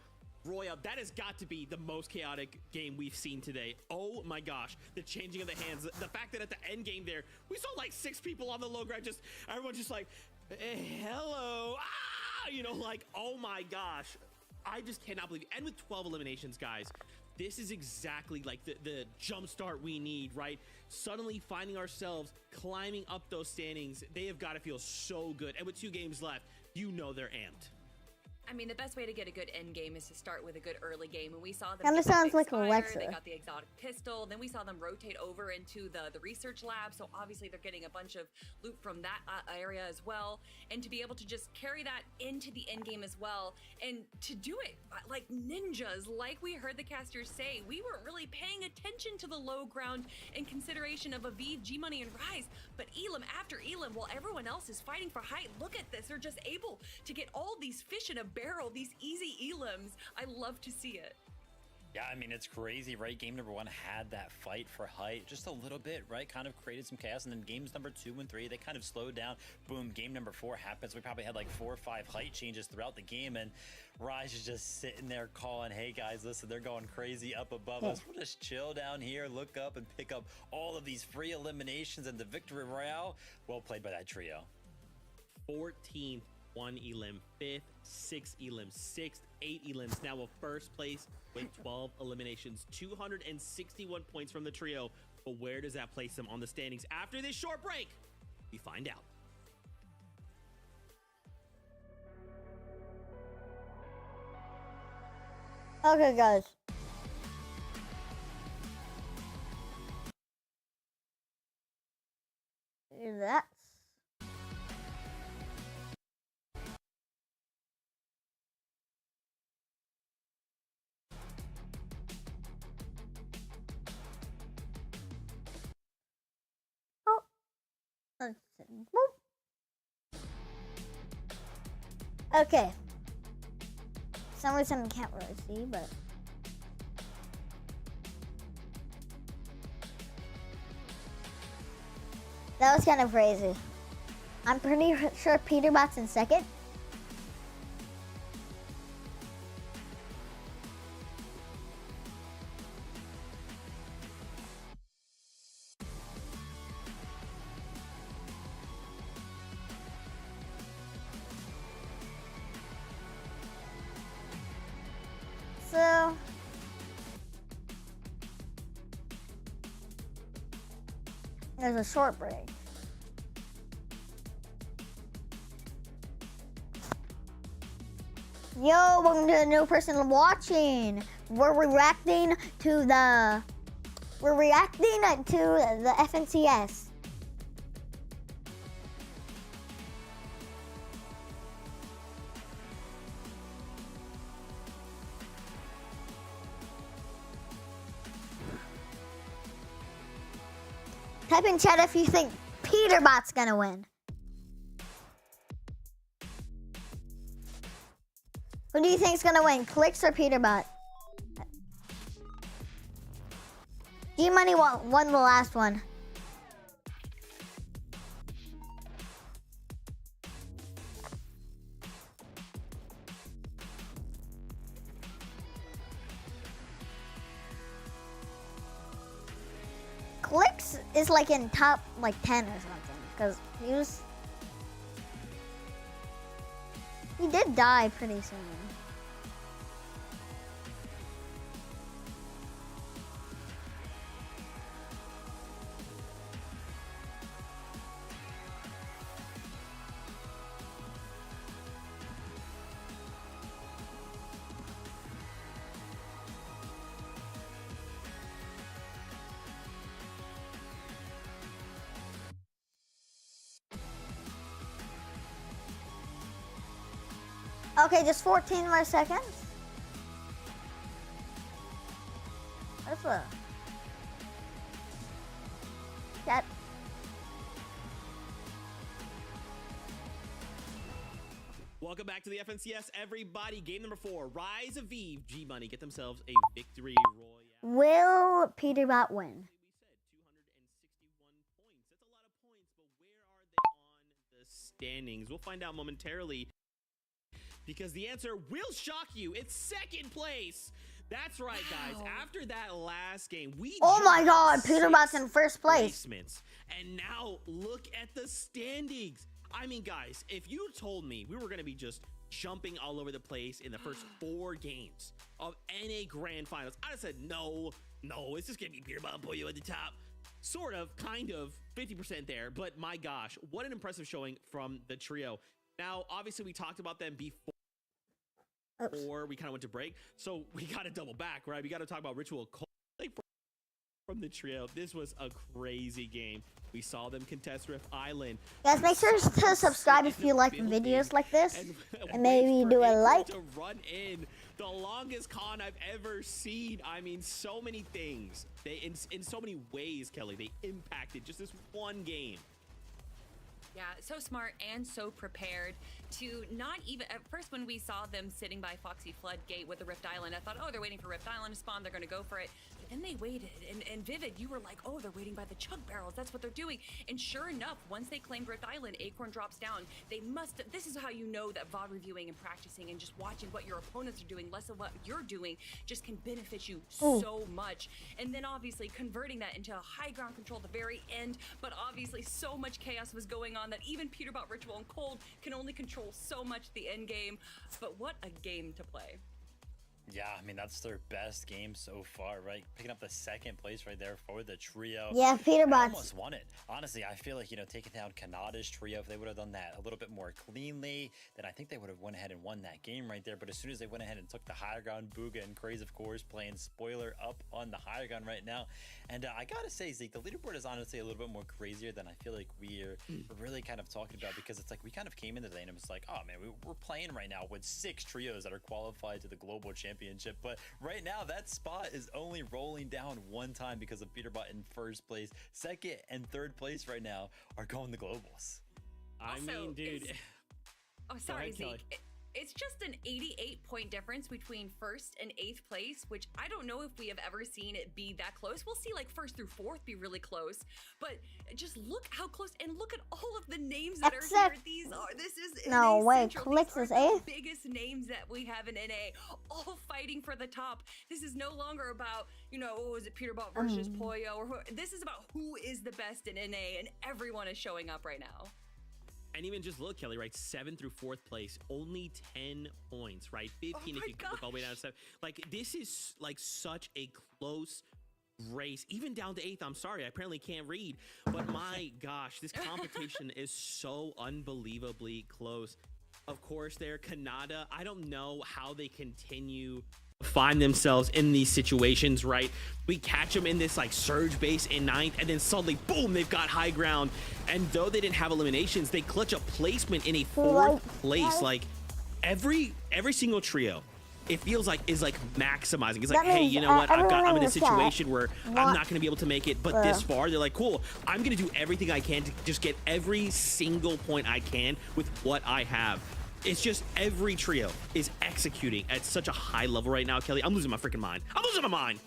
royale. That has got to be the most chaotic game we've seen today. Oh my gosh. The changing of the hands. The fact that at the end game there, we saw like 6 people on the low ground. Just everyone just like, hello. Ah! You know, like, oh my gosh. I just cannot believe it. And with 12 eliminations, guys, this is exactly like the jump start we need, right? Suddenly finding ourselves climbing up those standings. They have got to feel so good. And with 2 games left, you know they're amped. I mean, the best way to get a good end game is to start with a good early game, and we saw them. Kinda get the sounds big like spider, Alexa. They got the exotic pistol. Then we saw them rotate over into the research lab. So obviously they're getting a bunch of loot from that area as well, and to be able to just carry that into the end game as well, and to do it like ninjas, like we heard the casters say. We weren't really paying attention to the low ground in consideration of Aviv, G-Money, and Rise, but Elam after Elam, while everyone else is fighting for height. Look at this. They're just able to get all these fish in a barrel, these easy Elams. I love to see it. Yeah, I mean, it's crazy, right? Game number 1 had that fight for height just a little bit, right? Kind of created some chaos. And then games number 2 and 3, they kind of slowed down. Boom, game number 4 happens. We probably had like 4 or 5 height changes throughout the game. And Rise is just sitting there calling, hey guys, listen, they're going crazy up above us. We'll just chill down here, look up and pick up all of these free eliminations and the victory royale. Well played by that trio. 14th 1 elim 5th, 6 elim 6th, 8 elims now of first place with 12 eliminations, 261 points from the trio. But where does that place them on the standings after this short break? We find out. Okay, guys. That's oh. Let's see. Boop. Okay. For some reason I can't really see, but that was kind of crazy. I'm pretty sure Peterbot's in second. So there's a short break. Yo, welcome to a new person watching. We're reacting to the FNCS. Type in chat if you think Peterbot's gonna win. Who do you think's gonna win, Clicks or Peterbot? G-Money won the last one. Clicks is like in top 10 or something, because he did die pretty soon. Okay, just 14 more seconds. That's a... That... Welcome back to the FNCS, everybody. Game number 4, Rise of Eve. G-Money get themselves a victory royale. Will Peterbot win? We said 261 points. That's a lot of points, but where are they on the standings? We'll find out momentarily, because the answer will shock you. It's second place. That's right, guys. After that last game, we Oh my jumped God, Peterbot's 6 in first place. placements. And now look at the standings. I mean, guys, if you told me we were going to be just jumping all over the place in the first 4 games of NA Grand Finals, I'd have said, no, it's just going to be Peterbot and Pollo at the top. Sort of, kind of, 50% there. But my gosh, what an impressive showing from the trio. Now, obviously, we talked about them before. Oops. Or we kind of went to break, so we got to double back, right? We got to talk about Ritual Cole from the trio. This was a crazy game. We saw them contest Rift Island. Guys, make sure to subscribe if you like videos like this. And maybe do a like. To run in the longest con I've ever seen. I mean, so many things. They in so many ways, Kelly, they impacted just this one game. Yeah, so smart and so prepared to not even, at first when we saw them sitting by Foxy Floodgate with the Rift Island, I thought, oh, they're waiting for Rift Island to spawn, they're gonna go for it. But then they waited, and Vivid, you were like, oh, they're waiting by the chug barrels, that's what they're doing. And sure enough, once they claimed Rift Island, Acorn drops down. They must, this is how you know that VOD reviewing and practicing and just watching what your opponents are doing, less of what you're doing, just can benefit you so much. And then obviously converting that into a high ground control at the very end, but obviously so much chaos was going on that even Peterbot, Ritual, and Cold can only control control so much the end game, but what a game to play. Yeah, I mean, that's their best game so far, right? Picking up the second place right there for the trio. Yeah, I Peterbots. almost won it. Honestly, I feel like, taking down Kanada's trio, if they would have done that a little bit more cleanly, then I think they would have went ahead and won that game right there. But as soon as they went ahead and took the higher ground, Bugha and Craze, of course, playing spoiler up on the higher ground right now. And I gotta say, Zeke, the leaderboard is honestly a little bit more crazier than I feel like we're really kind of talking about, because it's like we kind of came into the lane and it's like, oh man, we're playing right now with 6 trios that are qualified to the global championship. But right now, that spot is only rolling down one time because of Peterbot in first place. Second and third place right now are going to globals. I mean, dude. Oh, sorry, ahead, Kelly. Zeke. It's just an 88-point difference between first and 8th place, which I don't know if we have ever seen it be that close. We'll see like first through 4th be really close, but just look how close, and look at all of the names that are here. This is No NA way, Central. Clicks These is are the 8th? biggest names that we have in NA, all fighting for the top. This is no longer about, is it Peterbot versus Poyo, or this is about who is the best in NA, and everyone is showing up right now. And even just look, Kelly, right? 7th through 4th place, only 10 points, right? 15 if you look all the way down to 7. Like, this is like such a close race, even down to 8th. I'm sorry, I apparently can't read, but my gosh, this competition is so unbelievably close. Of course, there, Kanada, I don't know how they continue find themselves in these situations, right? We catch them in this like surge base in 9th, and then suddenly, boom, they've got high ground. And though they didn't have eliminations, they clutch a placement in a 4th place. Like every single trio, it feels like is like maximizing. It's like, hey, you know what? I'm in a situation where I'm not going to be able to make it, but this far, they're like, cool, I'm going to do everything I can to just get every single point I can with what I have. It's just every trio is executing at such a high level right now, Kelly. I'm losing my freaking mind. I'm losing my mind.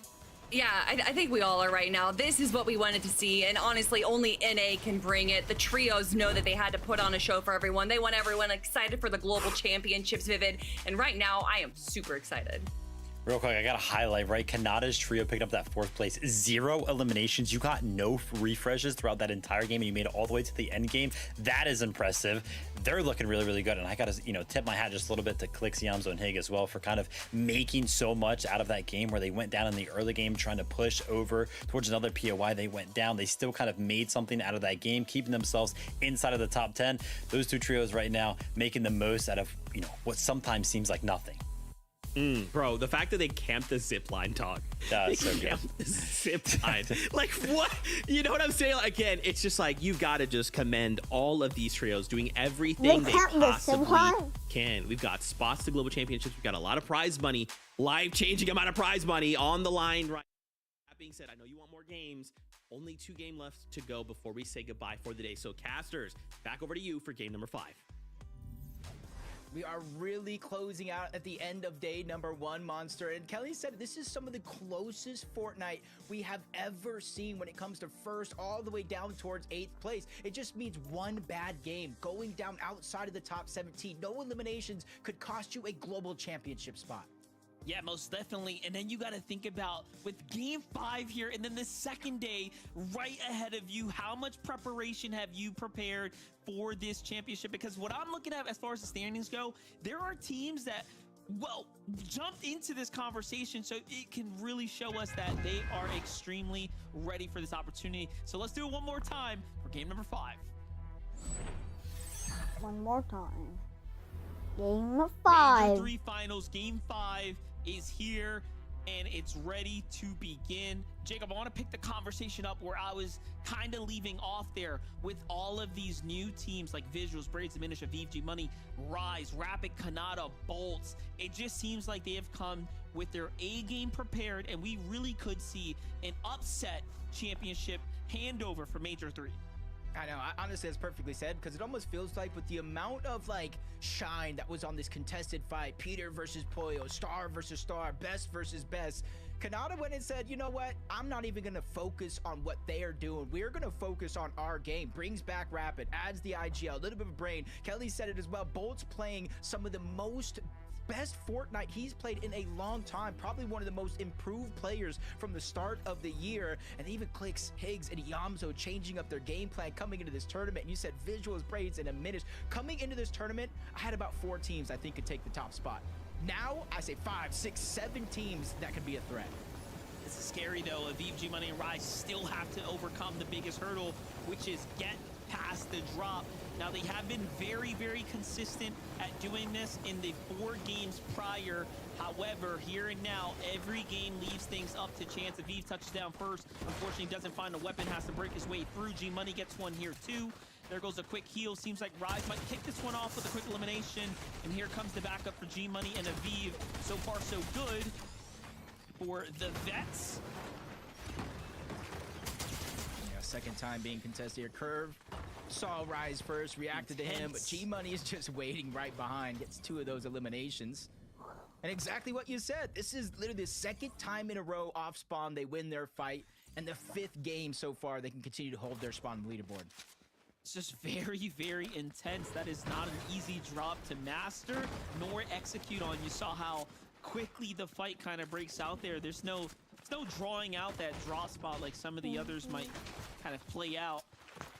Yeah, I think we all are right now. This is what we wanted to see, and honestly, only NA can bring it. The trios know that they had to put on a show for everyone. They want everyone excited for the global championships, Vivid, and right now, I am super excited. Real quick, I got to highlight, right? Kanada's trio picked up that 4th place. 0 eliminations. You got no refreshes throughout that entire game, and you made it all the way to the end game. That is impressive. They're looking really, really good. And I got to, tip my hat just a little bit to Clix, Yamzo, and Hig as well for kind of making so much out of that game where they went down in the early game trying to push over towards another POI. They went down. They still kind of made something out of that game, keeping themselves inside of the top 10. Those 2 trios right now making the most out of, what sometimes seems like nothing. Bro, the fact that they camped the zip line, dog. That's so good. The zip line. Like, what? You know what I'm saying? Again, it's just like, you've got to just commend all of these trios doing everything they possibly can. We've got spots to global championships. We've got a lot of prize money, life-changing amount of prize money on the line right. That being said, I know you want more games. Only 2 games left to go before we say goodbye for the day. So, casters, back over to you for game number 5. We are really closing out at the end of day number 1, Monster. And Kelly said this is some of the closest Fortnite we have ever seen when it comes to first all the way down towards 8th place. It just means one bad game going down outside of the top 17. No eliminations could cost you a global championship spot. Yeah, most definitely. And then you got to think about with game 5 here and then the second day right ahead of you, how much preparation have you prepared for this championship? Because what I'm looking at as far as the standings go, there are teams that, well, jumped into this conversation, so it can really show us that they are extremely ready for this opportunity. So let's do it one more time for game number 5. One more time. Game 5. Major 3 finals, game 5 is here and it's ready to begin. Jacob, I want to pick the conversation up where I was kind of leaving off there with all of these new teams like Visuals, Braids, Diminish, Aviv, G Money, Rise, Rapid, Kanada, Bolts. It just seems like they have come with their A game prepared, and we really could see an upset championship handover for Major 3. I know, honestly, that's perfectly said, because it almost feels like with the amount of like shine that was on this contested fight, Peter versus Poyo, Star versus Star, Best versus Best, Kanada went and said, you know what, I'm not even going to focus on what they are doing. We're going to focus on our game. Brings back Rapid, adds the IGL, a little bit of brain. Kelly said it as well. Bolt's playing some of the most best Fortnite he's played in a long time. Probably one of the most improved players from the start of the year. And even Clix, Higgs, and Yamzo changing up their game plan coming into this tournament. And you said Visuals, Braids, and Aminish. Coming into this tournament, I had about 4 teams I think could take the top spot. Now, I say 5, 6, 7 teams that could be a threat. This is scary though. Aviv, G Money, and Rise still have to overcome the biggest hurdle, which is get past the drop. Now they have been very, very consistent at doing this in the 4 games prior. However, here and now, every game leaves things up to chance. Aviv touches down first. Unfortunately, doesn't find a weapon, has to break his way through. G Money gets one here too. There goes a quick heal. Seems like Rise might kick this one off with a quick elimination. And here comes the backup for G Money and Aviv. So far, so good for the Vets. Yeah, second time being contested here. Curve saw Rise first, reacted to him, but G Money is just waiting right behind. Gets 2 of those eliminations. And exactly what you said. This is literally the second time in a row off spawn they win their fight, and the 5th game so far they can continue to hold their spawn on the leaderboard. It's just very, very intense. That is not an easy drop to master nor execute on. You saw how quickly the fight kind of breaks out there. There's no drawing out that draw spot like some of the others might kind of play out.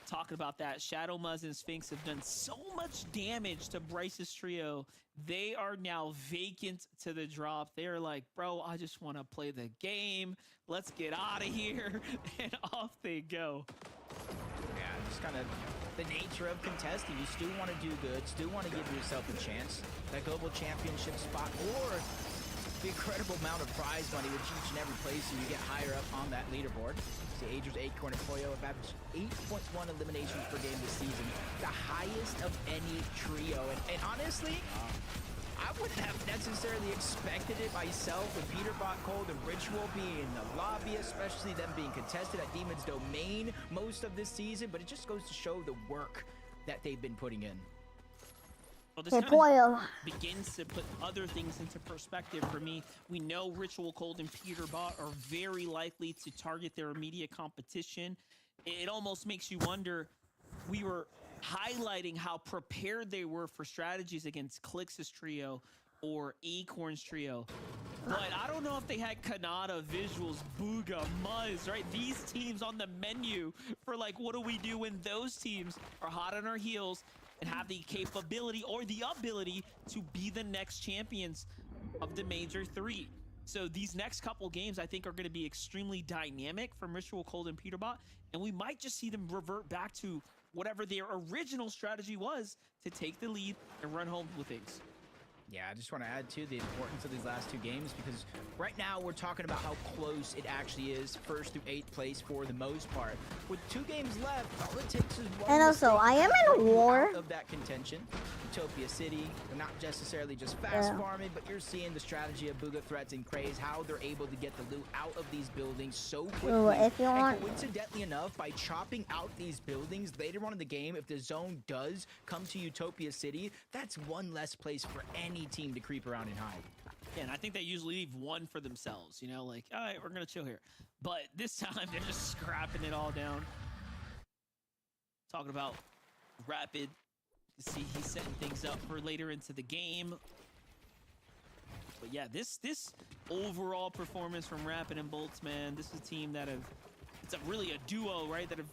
Talking about that, Shadow Muzz and Sphinx have done so much damage to Bryce's trio. They are now vacant to the drop. They're like, bro, I just want to play the game. Let's get out of here. And off they go. Yeah, just kind of the nature of contesting. You still want to do good, still want to give yourself a chance. That global championship spot, or the incredible amount of prize money with each and every place so you get higher up on that leaderboard. See, Aegis, Acorn, and Poyo have averaged 8.1 eliminations per game this season, the highest of any trio. And honestly, I wouldn't have necessarily expected it myself with Peterbot, Cold, and Ritual being in the lobby, especially them being contested at Demon's Domain most of this season, but it just goes to show the work that they've been putting in. Well, this Hey, kind Poyo. of begins to put other things into perspective for me. We know Ritual, Cold, and Peterbot are very likely to target their immediate competition. It almost makes you wonder, we were highlighting how prepared they were for strategies against Clix's trio or Acorn's trio. But I don't know if they had Kanata, Visuals, Booga, Muzz, right? These teams on the menu for like, what do we do when those teams are hot on our heels and have the capability or the ability to be the next champions of the Major 3. So these next couple games, I think, are going to be extremely dynamic from Ritual, Cold, and Peterbot, and we might just see them revert back to whatever their original strategy was to take the lead and run home with things. Yeah, I just want to add to the importance of these last 2 games, because right now we're talking about how close it actually is, 1st through 8th place for the most part. With 2 games left, all it takes is one And also, mistake I am to in a bring you war. out of that contention. Utopia City, they're not necessarily just fast farming, but you're seeing the strategy of Booga, Threats, and Craze, how they're able to get the loot out of these buildings so quickly. Ooh, if you want- And coincidentally enough, by chopping out these buildings later on in the game, if the zone does come to Utopia City, that's one less place for any team to creep around and hide. Yeah, and I think they usually leave one for themselves, you know, like, all right, we're going to chill here. But this time, they're just scrapping it all down. Talking about Rapid. You see, he's setting things up for later into the game. But yeah, this overall performance from Rapid and Bolts, man, this is a team that have, it's really a duo, right, that have,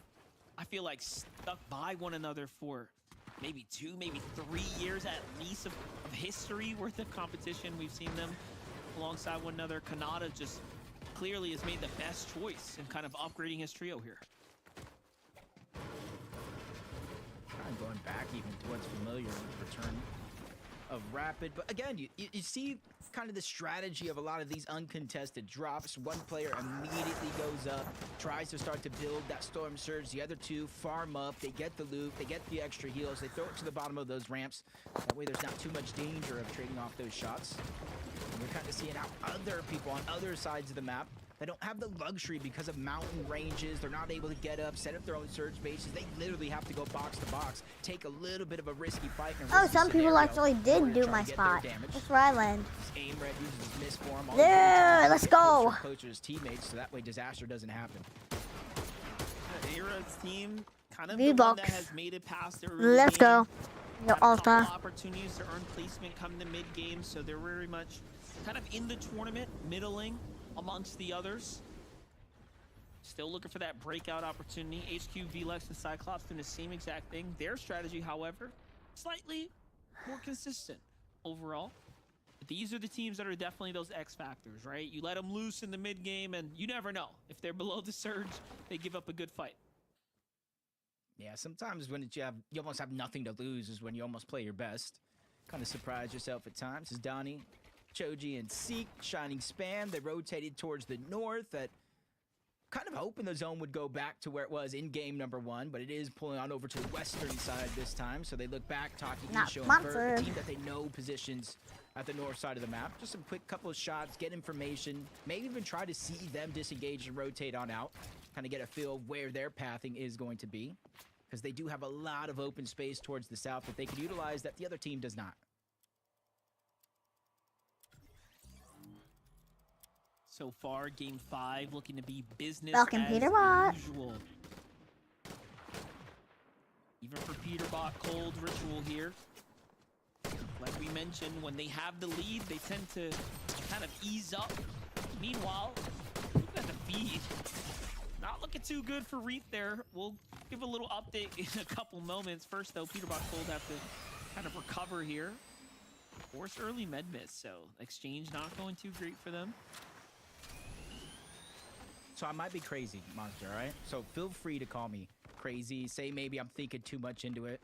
I feel like, stuck by one another for maybe 2, maybe 3 years at least of history worth of competition. We've seen them alongside one another. Kanata just clearly has made the best choice in kind of upgrading his trio here. Kind of going back even to what's familiar with the return of Rapid. But again, you see kind of the strategy of a lot of these uncontested drops. One player immediately goes up, tries to start to build that Storm Surge. The other 2 farm up, they get the loot, they get the extra heals, they throw it to the bottom of those ramps. That way there's not too much danger of trading off those shots. And we're kind of seeing how other people on other sides of the map, they don't have the luxury because of mountain ranges. They're not able to get up, set up their own surge bases. They literally have to go box to box, take a little bit of a risky fight. And a Oh, risky some people scenario actually in order did to do try my to get their spot. damage. That's where I land. Aim Red uses his miss form. all Yeah, the time to let's get go. Closer, closer to his teammates, so that way disaster doesn't happen. Era's team, kind of V-Bucks. the one that has made it past their early Let's game. go. Your Had a couple Alta. opportunities to earn placement come the mid game, so they're very much kind of in the tournament, middling amongst the others. Still looking for that breakout opportunity. HQ, VLEX, and Cyclops doing the same exact thing. Their strategy, however, slightly more consistent overall. But these are the teams that are definitely those X factors, right? You let them loose in the mid game, and you never know. If they're below the surge, they give up a good fight. Yeah, sometimes when you almost have nothing to lose is when you almost play your best. Kind of surprise yourself at times. As Donnie, Choji, and Seek, Shining Spam, they rotated towards the north at kind of hoping the zone would go back to where it was in game number 1, but it is pulling on over to the western side this time. So they look back, Taki, Not Isho, and Bert, a sponsored. team that they know positions at the north side of the map. Just some quick couple of shots, get information, maybe even try to see them disengage and rotate on out. Kind of get a feel of where their pathing is going to be. Because they do have a lot of open space towards the south that they could utilize that the other team does not. So far, game 5 looking to be business Welcome, as Peterbot. usual. Even for Peterbot, cold ritual here. Like we mentioned, when they have the lead, they tend to kind of ease up. Meanwhile, look at the feed. Not looking too good for Reef there. We'll give a little update in a couple moments. First, though, Peterbot Cold have to kind of recover here. Force early med miss, so exchange not going too great for them. So I might be crazy, Monster, all right? So feel free to call me crazy. Say maybe I'm thinking too much into it.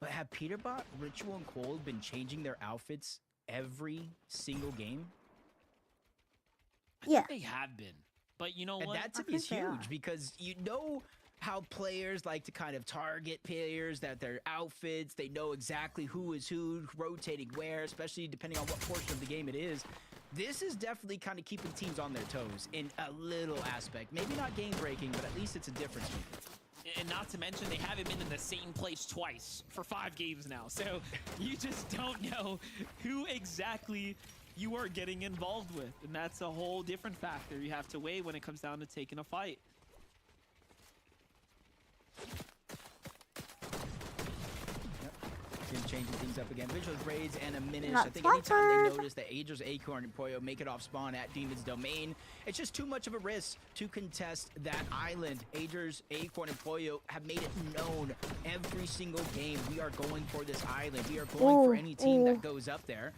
But have Peterbot, Ritual, and Cold been changing their outfits every single game? Yeah. They have been. But you know And what? that to I me is think they are. huge because you know how players like to kind of target players, that their outfits, they know exactly who is who, rotating where, especially depending on what portion of the game it is. This is definitely kind of keeping teams on their toes in a little aspect. Maybe not game breaking, but at least it's a difference maker. And not to mention, they haven't been in the same place twice for 5 games now. So you just don't know who exactly you are getting involved with. And that's a whole different factor you have to weigh when it comes down to taking a fight. Him changing things up again. Visuals, raids, and a minute. Not I think anytime they sponsored. notice that Aegis, Acorn, and Poyo make it off spawn at Demon's Domain, it's just too much of a risk to contest that island. Aegis, Acorn, and Poyo have made it known every single game. We are going for this island. We are going for Ooh, any team ooh. that goes up there.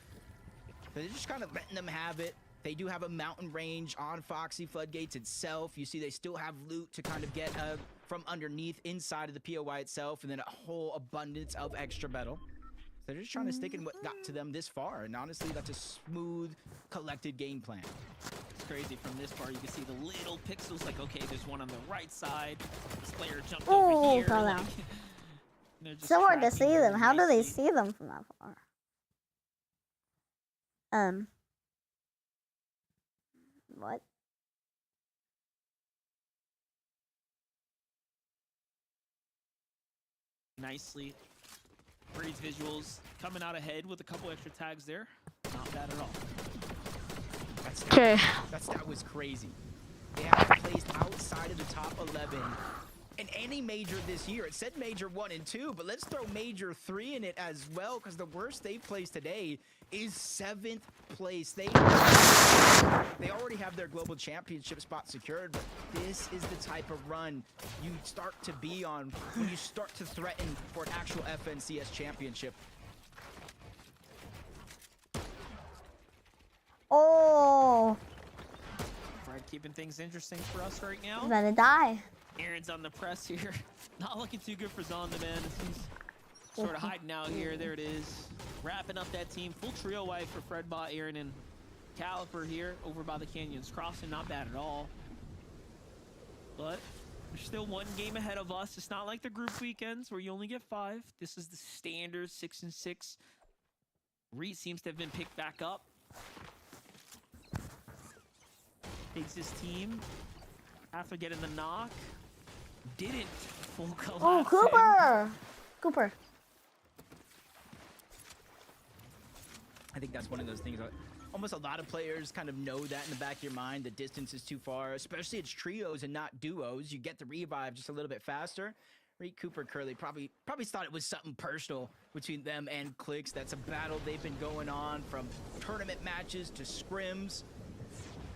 So they're just kind of letting them have it. They do have a mountain range on Foxy Floodgates itself. You see they still have loot to kind of get from underneath inside of the POI itself, and then a whole abundance of extra metal. So they're just trying to stick in what got to them this far, and honestly, that's a smooth, collected game plan. It's crazy from this part. You can see the little pixels like, okay, there's one on the right side. This player jumped over Ooh, here. fell Like, down. they're just So hard to tracking see very them. How do they nicely. see them from that far? What? Nicely. Breeze visuals coming out ahead with a couple extra tags there. Not bad at all. That stat was crazy. They have placed outside of the top 11 in any major this year. It said major 1 and 2, but let's throw major 3 in it as well, because the worst they've placed today is 7th place. They already have their global championship spot secured, but this is the type of run you start to be on when you start to threaten for an actual FNCS championship. Oh, Fred keeping things interesting for us right now. about to die. Aaron's on the press here. Not looking too good for Zonda, man. He's sort of hiding out here. There it is. Wrapping up that team. Full trio wipe for Fredbot, Aaron, and Caliper here over by the Canyons Crossing. Not bad at all. But there's still 1 game ahead of us. It's not like the group weekends where you only get 5. This is the standard 6 and 6. Reed seems to have been picked back up. Takes his team after getting the knock. Didn't full collapse. Oh, Cooper! Cooper. I think that's one of those things that almost a lot of players kind of know that in the back of your mind. The distance is too far, especially it's trios and not duos. You get the revive just a little bit faster. Reed Cooper Curly probably thought it was something personal between them and Clix. That's a battle they've been going on from tournament matches to scrims.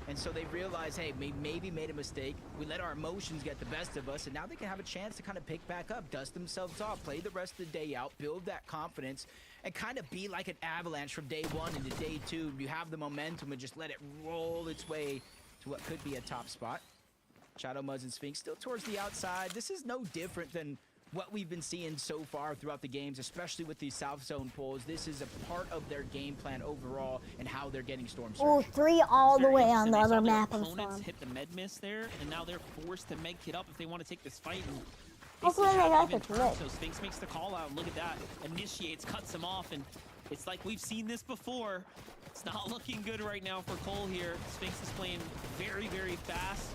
And so they realize, hey, we maybe made a mistake. We let our emotions get the best of us, and now they can have a chance to kind of pick back up, dust themselves off, play the rest of the day out, build that confidence, and kind of be like an avalanche from day one into day two. You have the momentum and just let it roll its way to what could be a top spot. Shadow, Muzz, and Sphinx still towards the outside. This is no different than what we've been seeing so far throughout the games, especially with these South Zone pulls. This is a part of their game plan overall and how they're getting Storm Surge. Oh, 3 all the Very way on interesting. the They other saw their map of the opponents farm. hit the med miss there, and now they're forced to med kit up if they want to take this fight. And Hopefully basically they have got even the turn. flip. So Sphinx makes the call out. Look at that. Initiates, cuts him off, and it's like we've seen this before. It's not looking good right now for Cole here. Sphinx is playing very, very fast.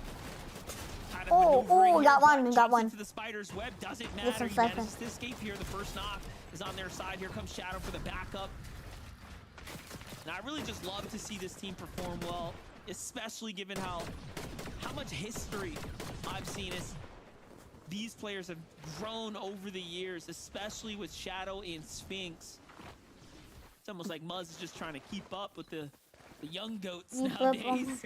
Kind of Oh, maneuvering here, got one, but got jumps one. into the spider's web. Doesn't Get matter. some He second. manages to escape here. The first knock is on their side. Here comes Shadow for the backup. And I really just love to see this team perform well, especially given how much history I've seen as these players have grown over the years, especially with Shadow and Sphinx. It's almost like Muzz is just trying to keep up with the young goats Keep up nowadays.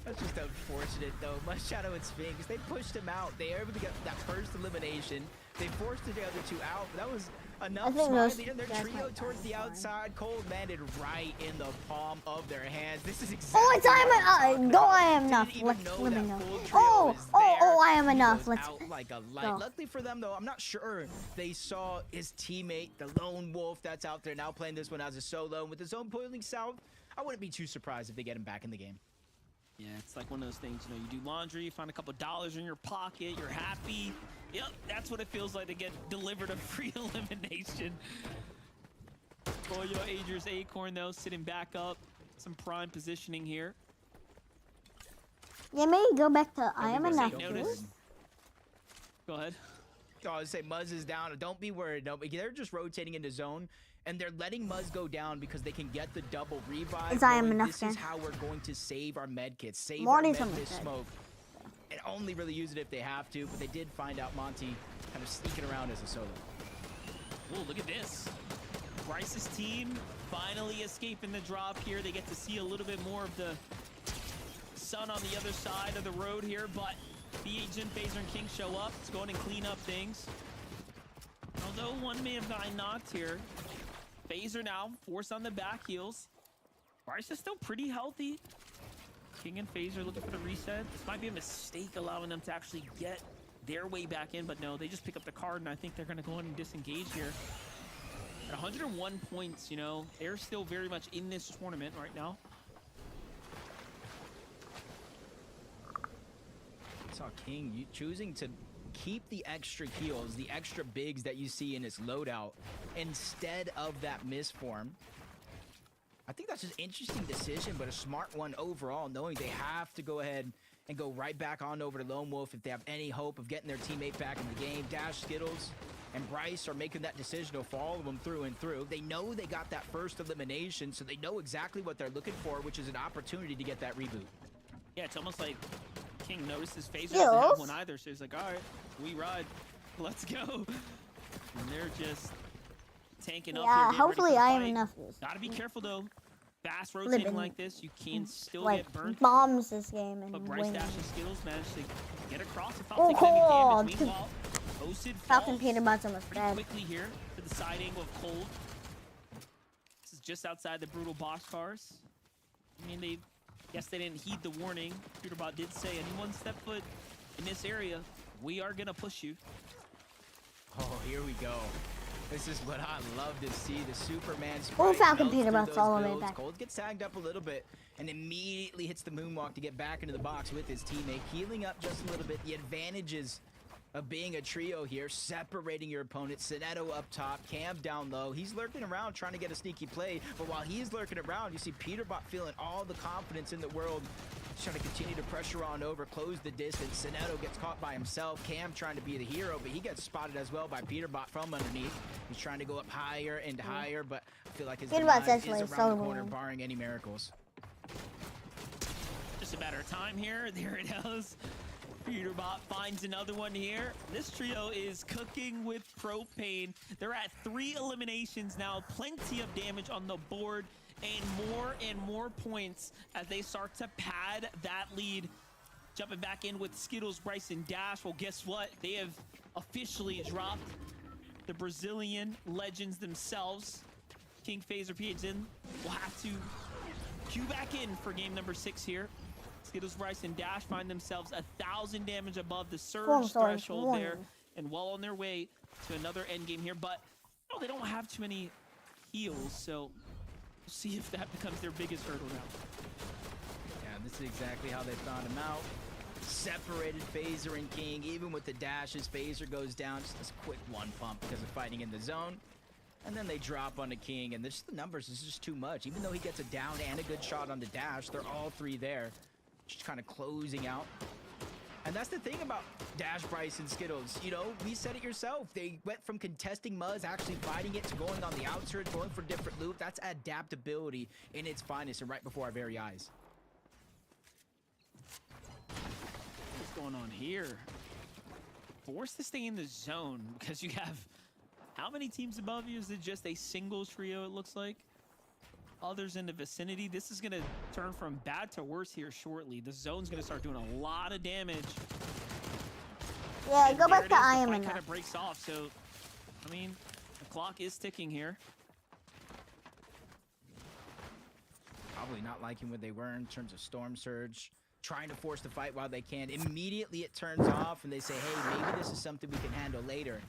That's just unfortunate, though. Muzz, Shadow, and Sphinx, they pushed him out. They were able to get that first elimination. They forced the other two out, but that was enough. think those Smiley and their guys trio might towards die, the fine. outside. Cold landed right in the palm of their hands. This is exactly Oh, it's I am. Go, I am enough. Didn't even Let know me that know. full trio Oh, was oh, there. I am He enough. goes Let's out like a light. go. Luckily for them, though, I'm not sure they saw his teammate, the lone wolf that's out there now playing this one as a solo. And with his own pulling south, I wouldn't be too surprised if they get him back in the game. Yeah, it's like one of those things, you know, you do laundry, you find a couple dollars in your pocket, you're happy. Yep, that's what it feels like to get delivered a free elimination. Boyo Agers Acorn, though, sitting back up. Some prime positioning here. Yeah, maybe go back to I am Don't be enough. worried, Notice. don't be dude. worried. Go ahead. Oh, I would say Muzz is down. Don't be worried. No, they're just rotating into zone, and they're letting Muzz go down because they can get the double revive. It's I am knowing enough This is then. how we're going to save our med kits, save Morning our from med the dead. smoke, and only really use it if they have to. But they did find out Monty kind of sneaking around as a solo. Oh, look at this. Bryce's team finally escaping the drop here. They get to see a little bit more of the sun on the other side of the road here, but the agent, Phaser, and King show up. Let's go ahead and clean up things. Although one may have gotten knocked here. Phaser now forced on the back heels. Bryce is still pretty healthy. King and Phaser looking for the reset. This might be a mistake allowing them to actually get their way back in, but no, they just pick up the card, and I think they're going to go ahead and disengage here. At 101 points, you know, they're still very much in this tournament right now. Saw King choosing to keep the extra heals, the extra bigs that you see in his loadout, instead of that misform. I think that's an interesting decision, but a smart one overall, knowing they have to go ahead and go right back on over to Lone Wolf if they have any hope of getting their teammate back in the game. Dash, Skittles, and Bryce are making that decision to follow them through and through. They know they got that first elimination, so they know exactly what they're looking for, which is an opportunity to get that reboot. Yeah, it's almost like King notices Phaser Yes. doesn't have one either, so he's like, all right, we ride. Let's go. And they're just tanking up here. Yeah, getting ready hopefully for the I am fight. enough. Gotta be careful, though. Fast rotating Living. like this, you can still Like get burnt. bombs this game and But Bryce win. Dash and Skittles managed to get across without Oh, taking any cool. damage. Meanwhile, Toasted Falcon falls Peanut Butter's almost pretty dead. quickly here to the side angle of Cold. This is just outside the brutal boxcars. I mean, they guess they didn't heed the warning. Peterbot did say, anyone step foot in this area, we are gonna push you. Oh, here we go. This is what I love to see. The Superman Oh, sprite Falcon melts Peanut through Butter's those all the way builds. back. Cold gets tagged up a little bit and immediately hits the moonwalk to get back into the box with his teammate, healing up just a little bit. The advantages of being a trio here, separating your opponent. Sinetto up top, Cam down low. He's lurking around trying to get a sneaky play, but while he's lurking around, you see Peterbot feeling all the confidence in the world. He's trying to continue to pressure on over, close the distance. Sinetto gets caught by himself. Cam trying to be the hero, but he gets spotted as well by Peterbot from underneath. He's trying to go up higher and higher, but I feel like his Peterbot's demise actually is so around the corner, wrong. barring any miracles. Just a matter of time here. There it goes. Peterbot finds another one here. This trio is cooking with propane. They're at 3 eliminations now. Plenty of damage on the board and more points as they start to pad that lead. Jumping back in with Skittles, Bryce, and Dash. Well, guess what? They have officially dropped the Brazilian legends themselves. King Phaser PHN will have to queue back in for game number 6 here. Skittles, Bryce, and Dash find themselves 1,000 damage above the surge threshold there, and well on their way to another end game here. But you know, they don't have too many heals, so we'll see if that becomes their biggest hurdle now. Yeah, this is exactly how they found him out. Separated Phaser and King. Even with the dashes, Phaser goes down. Just this quick one pump because of fighting in the zone. And then they drop on the King, and the numbers is just too much. Even though he gets a down and a good shot on the dash, they're all 3 there. Just kind of closing out. And that's the thing about Dash, Bryce, and Skittles. You know, we said it yourself. They went from contesting Muzz, actually fighting it, to going on the outskirts, going for different loot. That's adaptability in its finest and right before our very eyes. What's going on here? Forced to stay in the zone because you have how many teams above you? Is it just a single trio, it looks like? Others in the vicinity. This is going to turn from bad to worse here shortly. The zone's going to start doing a lot of damage. Yeah, And go there back it to is, the Iron fight Man. kind of breaks off, so I mean, the clock is ticking here. Probably not liking where they were in terms of Storm Surge. Trying to force the fight while they can. Immediately it turns off and they say, hey, maybe this is something we can handle later.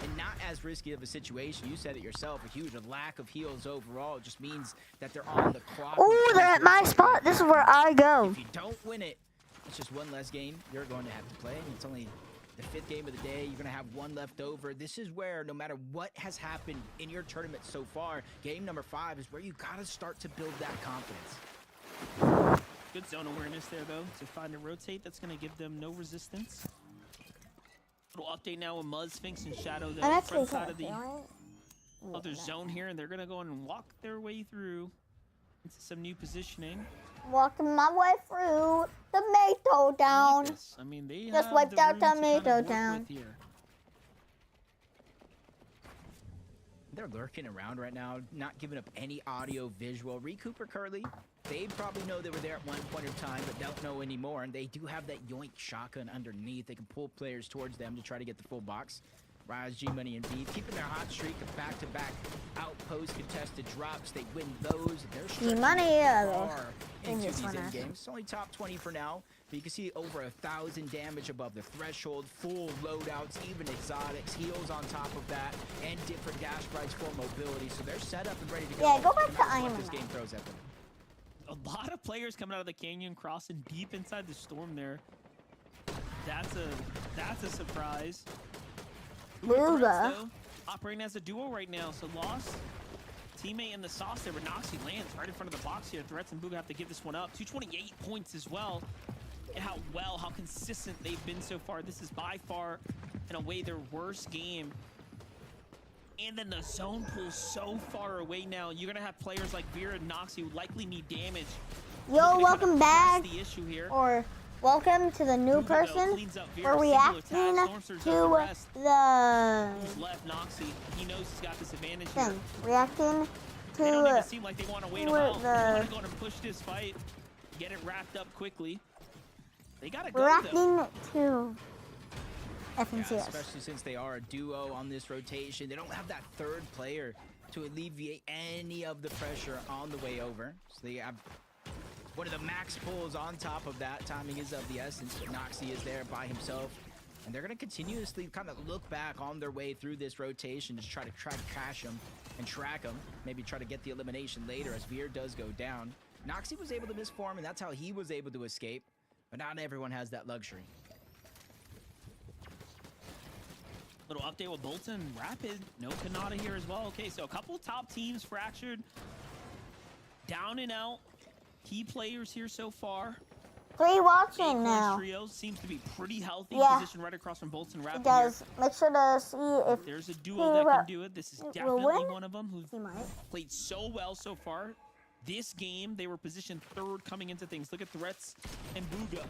And not as risky of a situation. You said it yourself, a huge lack of heals overall. It just means that they're on the clock. Ooh, they're at my spot. This is where I go. If you don't win it, it's just one less game you're going to have to play. And it's only the 5th game of the day. You're going to have one left over. This is where, no matter what has happened in your tournament so far, game number 5 is where you got to start to build that confidence. Good zone awareness there, though, to find a rotate that's going to give them no resistance. Little update now with Muzz, Sphinx, and Shadow, the I'm actually front side of the feeling other zone here, and they're going to go and walk their way through into some new positioning. walking my way through Tomato I like Town. this. I mean, they Just have wiped the out room to kind of Tomato work Town. with here. They're lurking around right now, not giving up any audio visual. Recoup or Curly, they probably know they were there at one point in time, but don't know anymore. And they do have that yoink shotgun underneath. They can pull players towards them to try to get the full box. Rise, G-Money, and Beef keeping their hot streak of back-to-back outpost contested drops. They win those. They're stretching G-Money, far in into this these one, end I think. games. It's only top 20 for now, but you can see over 1,000 damage above the threshold, full loadouts, even exotics, heals on top of that, and different dash rides for mobility. So they're set up and ready to go. Yeah, go back no to matter what Iron this Man. game throws at them. A lot of players coming out of the canyon, crossing deep inside the storm there. That's a surprise. Booga. Threats, though, operating as a duo right now. So Lost, teammate in the sauce there, but Noxie lands right in front of the box here. Threats and Booga have to give this one up. 228 points as well. And how consistent they've been so far. This is by far, in a way, their worst game. And then the zone pulls so far away now. You're going to have players like Vera and Noxie who likely need damage. Yo, Looking to welcome kinda back. press the issue here. Or welcome to the new Booga, though, person. cleans up Vera, We're single reacting attack. Storm Surge does the to rest. the Who's left Noxie? He knows he's got this advantage here. thing. Reacting They don't even to seem like they want to wait to them out. They want the to go and push this fight, get it wrapped up quickly. They gotta go though. reacting to Yeah, FNCS. especially since they are a duo on this rotation. They don't have that third player to alleviate any of the pressure on the way over. So they have one of the max pulls on top of that. Timing is of the essence, but Noxie is there by himself. And they're going to continuously kind of look back on their way through this rotation, just try to cash him and track him. Maybe try to get the elimination later as Veer does go down. Noxie was able to misform, and that's how he was able to escape. But not everyone has that luxury. Little update with Bolton, Rapid, no Kanata here as well. Okay, so a couple top teams fractured, down and out. Key players here so far. 3 watching Acorns now. Trio seems to be pretty healthy. Yeah. Position right across from Bolton It Rapid does. Make sure to see if here. There's a duo that can do it. This is will definitely win. one of them who's he might. played so well so far. This game, they were positioned 3rd coming into things. Look at Threats and Booga.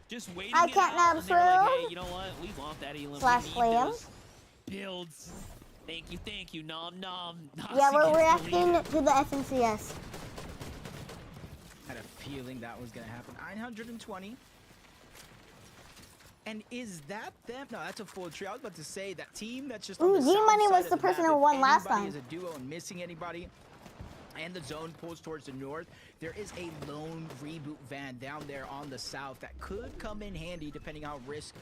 Just waiting I it can't out, and they were like, now hey, you know what? We want that Elam. Slash We need Liam. those builds. Thank you, Nom Nom. Yeah, Nazi we're gets the reacting lead. to the FNCS. Had a feeling that was going to happen. 920. And is that them? No, that's a full trio. I was about to say that team that's just on Ooh, the south G-Money side was of the map, person who if won last anybody time. is a duo and missing anybody, and the zone pulls towards the north, there is a lone reboot van down there on the south that could come in handy depending how risk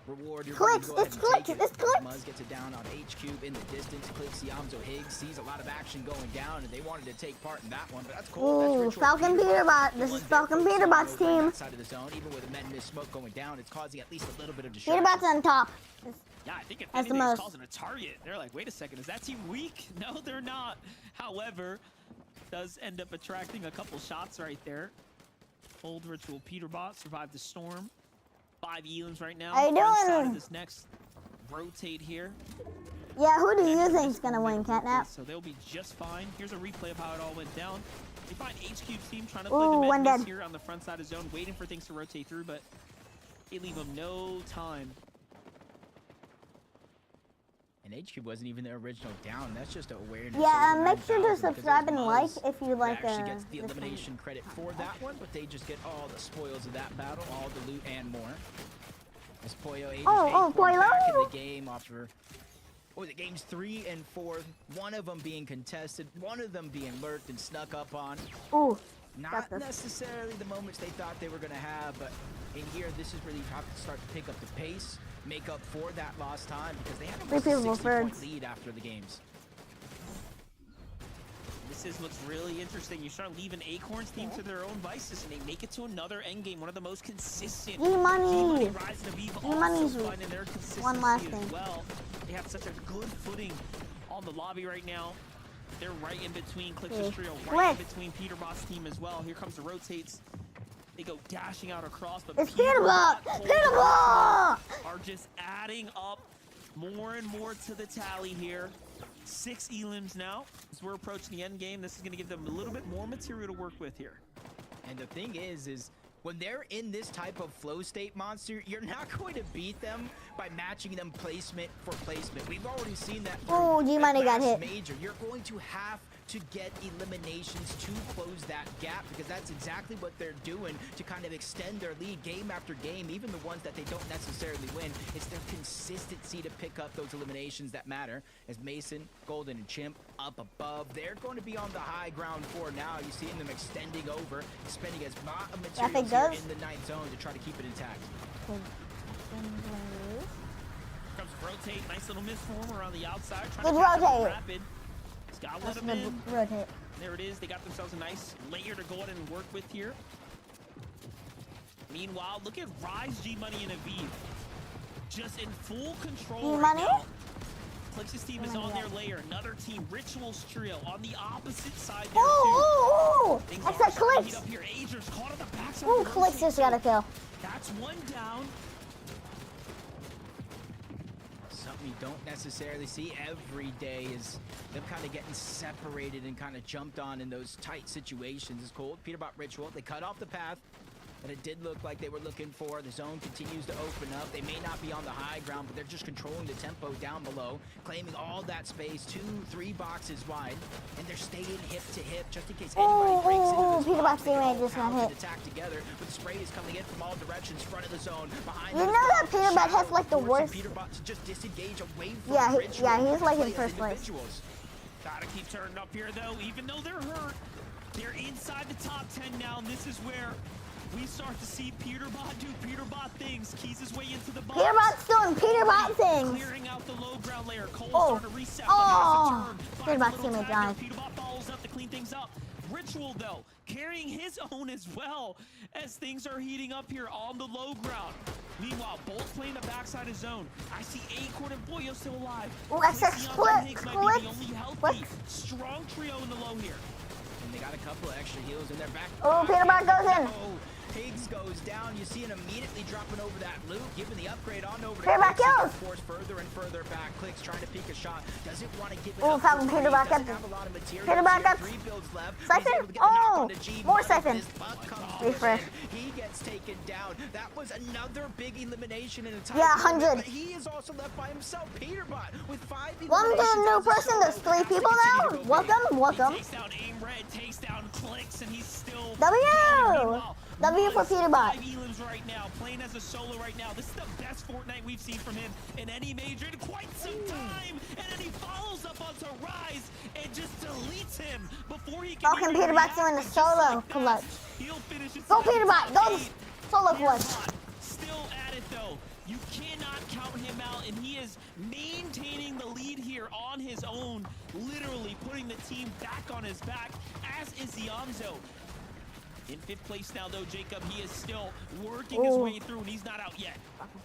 reward you're Clicks, going to go it's ahead and Clicks, take it. it's Clicks. Muzz gets it down on H-Cube in the distance. Clicks Yamzo Higgs sees a lot of action going down, and they wanted to take part in that one, but that's cool. That's Ooh, Ritual Falcon Peterbot. The This is ones Falcon they're focusing on Peterbot's over on team. that side of the zone, even with the men miss smoke going down, it's causing at least a little bit of distraction. Peterbot's on top. Yeah, I think if That's the anything, it's most. causing a target. They're like, wait a second, is that team weak? No, they're not. However, does end up attracting a couple shots right there. Old Ritual Peterbot survived the storm. 5 Elams right now. How you Inside doing? of this next rotate here. Yeah, who do you Next think's is gonna win, Omega Catnap? Ruthless, so they'll be just fine. Here's a replay of how it all went down. They find HQ's team trying to play Ooh, the one Madness dead. here on the front side of zone, waiting for things to rotate through, but they leave them no time. And HQ wasn't even their original down. That's just awareness. Yeah, over make sure to 9,000 because subscribe it and was like if you who like actually gets the this one. elimination credit for that one, but they just get all the spoils of that battle, all the loot and more. As Poyo Aegis Oh, Acorn back in Poyo! the game after what was it, games 3 and 4, one of them being contested, one of them being lurked and snuck up on. Ooh, Not got this. necessarily the moments they thought they were going to have, but in here, this is really how to start to pick up the pace, make up for that lost time, because they had almost a Repeatable 60-point birds. lead after the games. This is what's really interesting. You start leaving Acorn's team to their own vices, and they make it to another endgame. One of the most consistent. G-Money. Rise and Aviv G-Money's also finding their consistency one last as thing. well. They have such a good footing on the lobby right now. They're right in between Click's Okay. trio, right in Click. between Peterbot's team as well. Here comes the rotates. They go dashing out across, but It's Peterbot! Peterbot! are just adding up more and more to the tally here. 6 Elims now. As we're approaching the end game, this is going to give them a little bit more material to work with here. And the thing is when they're in this type of flow state, Monster, you're not going to beat them by matching them placement for placement. We've already seen that. Oh, G-Money got hit. Major. You're going to have to get eliminations to close that gap, because that's exactly what they're doing to kind of extend their lead game after game, even the ones that they don't necessarily win. It's their consistency to pick up those eliminations that matter. As Mason, Golden, and Chimp up above, they're going to be on the high ground for now. You see them extending over, spending as much materials here does. in the 9th zone to try to keep it intact. Comes rotate, nice little misform around the outside. Trying Good to catch up with rotate. Rapid. Just gotta let That's him a in. good rotate. There it is. They got themselves a nice layer to go ahead and work with here. Meanwhile, look at Rise, G-Money, and Aviv. Just in full control right G-Money? now. Clix's team is on their layer. Another team, Rituals Trio, on the opposite side there, too. Oh, Things I are said starting to heat Clicks. up here. Ager's caught on the backside. Ooh, of the Clicks rotate, just got a kill. That's one down. Something you don't necessarily see every day is them kind of getting separated and kind of jumped on in those tight situations. It's cold. Peterbot Ritual, they cut off the path that it did look like they were looking for. The zone continues to open up. They may not be on the high ground, but they're just controlling the tempo down below, claiming all that space, 2-3 boxes wide, and they're staying hip to hip just in case anybody breaks into this Peterbot's box. They can teammate all just got pound and hit. attack together, with the sprays coming in from all directions, front of the zone, behind You the know that zone. Peterbot has, Shadow like, the forcing worst- Peterbot to just disengage away from Yeah, Ritual he's, like, to in play as first place. individuals. Gotta keep turning up here, though. Even though they're hurt, they're inside the top 10 now, and this is where we start to see Peterbot do Peterbot things. Keys his way into the box. Peterbot's doing Peterbot things. Clearing out the low ground layer. Cole Oh. starting to reset. Oh. Peterbot's Peterbot's teammate died. Peterbot follows up to clean things up. Ritual, though, carrying his own as well as things are heating up here on the low ground. Meanwhile, both playing the backside of zone. I see Acorn and Boyo still alive. Ooh, SS Leon split, Higgs might split, be the only healthy, split. strong trio in the low here. And they got a couple of extra heals in their back. Oh, Peterbot goes in. Oh, Tiggs goes down. You see him immediately dropping over that loop, giving the upgrade on over to Peter back Clicks. out. Force further and further back. Clicks trying to peek a shot. Doesn't want to give it Oh, up. found for Peter free. back Doesn't up. have a lot of materials Peter back here. up. 3 builds left. Siphon? He's able to get the knock Oh, on the G, more but Siphon. this puck comes to Refresh. an end. He gets taken down. That was another big elimination in a tight Yeah, moment, 100. but he is also left by himself. Peterbot with 5 Welcome to a eliminations new as a person. solo. There's 3 Has to people continue now. to go big. Welcome, welcome. Takes down Aim Red, takes down Clicks, and he's still W! going well. W for Nice. Peterbot. 5 elims right now, playing as a solo right now. This is the best Fortnite we've seen from him in any major in quite some time. And then he follows up onto Rise and just deletes him before he can Welcome, even Peterbot, react, doing the but just solo like that, clutch. He'll finish it. Go Peterbot, go solo clutch. Still at it though. You cannot count him out, and he is maintaining the lead here on his own, literally putting the team back on his back, as is Yamzo. In 5th place now, though, Jacob, he is still working his Ooh. way through, and he's not out yet.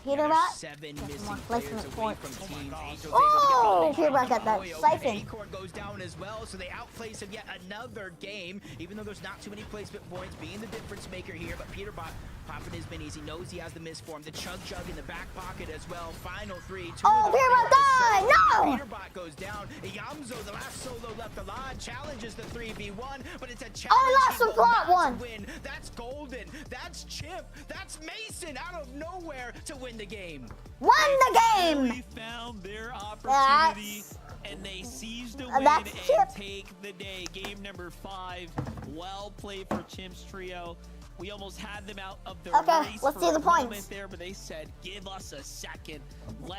Peterbot. 7 Get missing more players placement away points. from Oh my teams. gosh. Angel's Oh, able to get Peterbot got that Oyo, siphon. Acorn goes down as well, so they outplace him yet another game, even though there's not too many placement points, being the difference maker here, but Peterbot popping his minis. He knows he has the misform, the chug in the back pocket as well. Final 3. Oh, Peterbot died! No! Peterbot goes down. Yamzo, the last solo left alive, challenges the 3v1, but it's a challenge. Oh, he lost he the will plot not one. win. That's Golden. That's Chip. That's Mason out of nowhere to win the game. Won the game! Really found their opportunity, and they seized the win that's and Chip. take the day. Game number 5. Well played for Chimps Trio. We almost had them out of the Okay, race let's for see the a moment points. there, but they said, "Give us a second."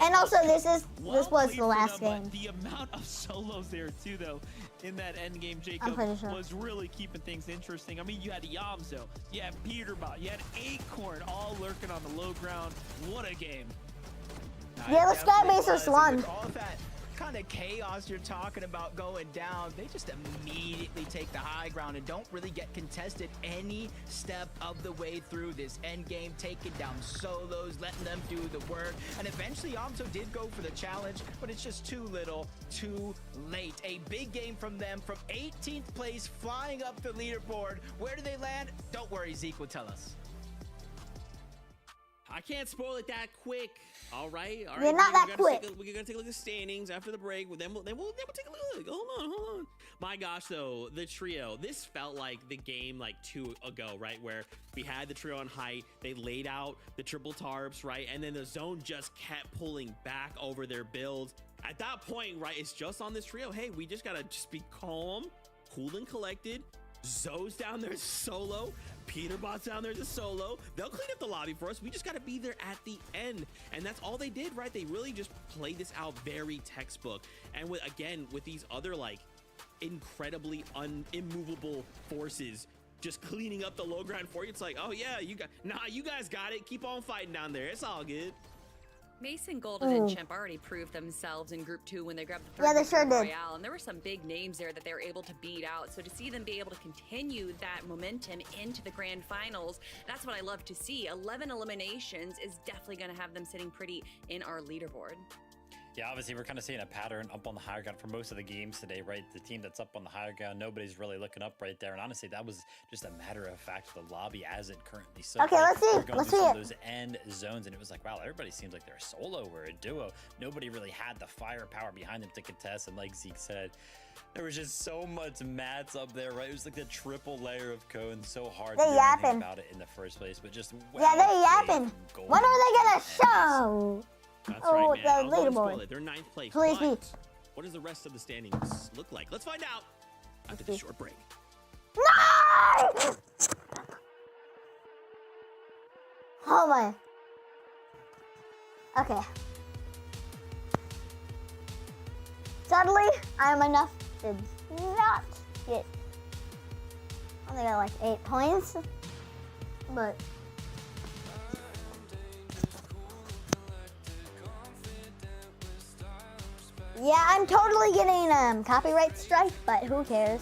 And also, this Well was played the for last them, game. but the amount of solos there too, though, in that end game, Jacob, pretty sure. was really keeping things interesting. I mean, you had Yamzo, you had Peterbot, you had Acorn, all lurking on the low ground. What a game! Yeah, the It definitely Skybasers was, and won. with all that kind of chaos you're talking about going down, they just immediately take the high ground and don't really get contested any step of the way through this end game, taking down solos, letting them do the work, and eventually Yamzo did go for the challenge, but it's just too little, too late. A big game from them, from 18th place, flying up the leaderboard. Where do they land? Don't worry, Zeke will tell us. I can't spoil it that quick. All right. You're not that quick. We're gonna take a look at the standings after the break. Then we'll take a look. Hold on. My gosh, though, the trio. This felt like the game like 2 ago, right? Where we had the trio on height. They laid out the triple tarps, right? And then the zone just kept pulling back over their builds. At that point, right, it's just on this trio. Hey, we just gotta just be calm, cool and collected. Zoe's down there solo. Peterbot's down there to solo. They'll clean up the lobby for us. We just got to be there at the end. And that's all they did, right? They really just played this out very textbook. And with these other like incredibly immovable forces just cleaning up the low ground for you, it's like, oh yeah, you guys got it. Keep on fighting down there. It's all good. Mason, Golden, and Chimp already proved themselves in Group 2 when they grabbed the Yeah, third they sure victory did. Royale, and there were some big names there that they were able to beat out. So to see them be able to continue that momentum into the grand finals, that's what I love to see. 11 eliminations is definitely going to have them sitting pretty in our leaderboard. Yeah, obviously we're kind of seeing a pattern up on the higher ground for most of the games today, right? The team that's up on the higher ground, nobody's really looking up right there. And honestly, that was just a matter of fact of the lobby as it currently stood. Okay, let's see. We're going Let's through see some it. of those end zones, and it was like, wow, everybody seems like they're a solo or a duo. Nobody really had the firepower behind them to contest. And like Zeke said, there was just so much mats up there, right? It was like the triple layer of cone, so hard They to do anything yapping. about it in the first place. But just Yeah, they're well yapping. played from When Golden are they gonna and show? That's Oh, right, man. the I'll go and spoil leaderboard. it. They're 9th place. Please but beat. what does the rest of the standings look like? Let's find out after this short break. No! Oh my. Okay. Sadly, I am enough to not get. I only got like 8 points, but. Yeah, I'm totally getting copyright strike, but who cares?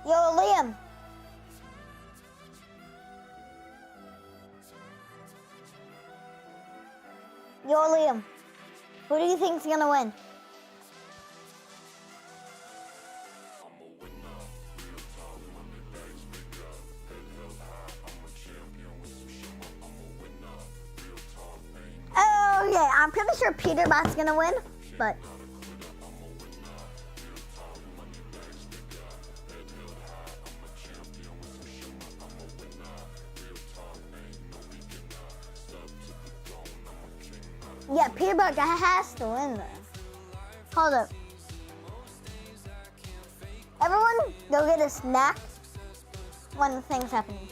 Yo, Liam. Yo, Liam, who do you think's gonna win? Oh yeah, I'm pretty sure Peterbot's gonna win, but yeah, Peterbot has to win though. Hold up. Everyone go get a snack when the thing's happening.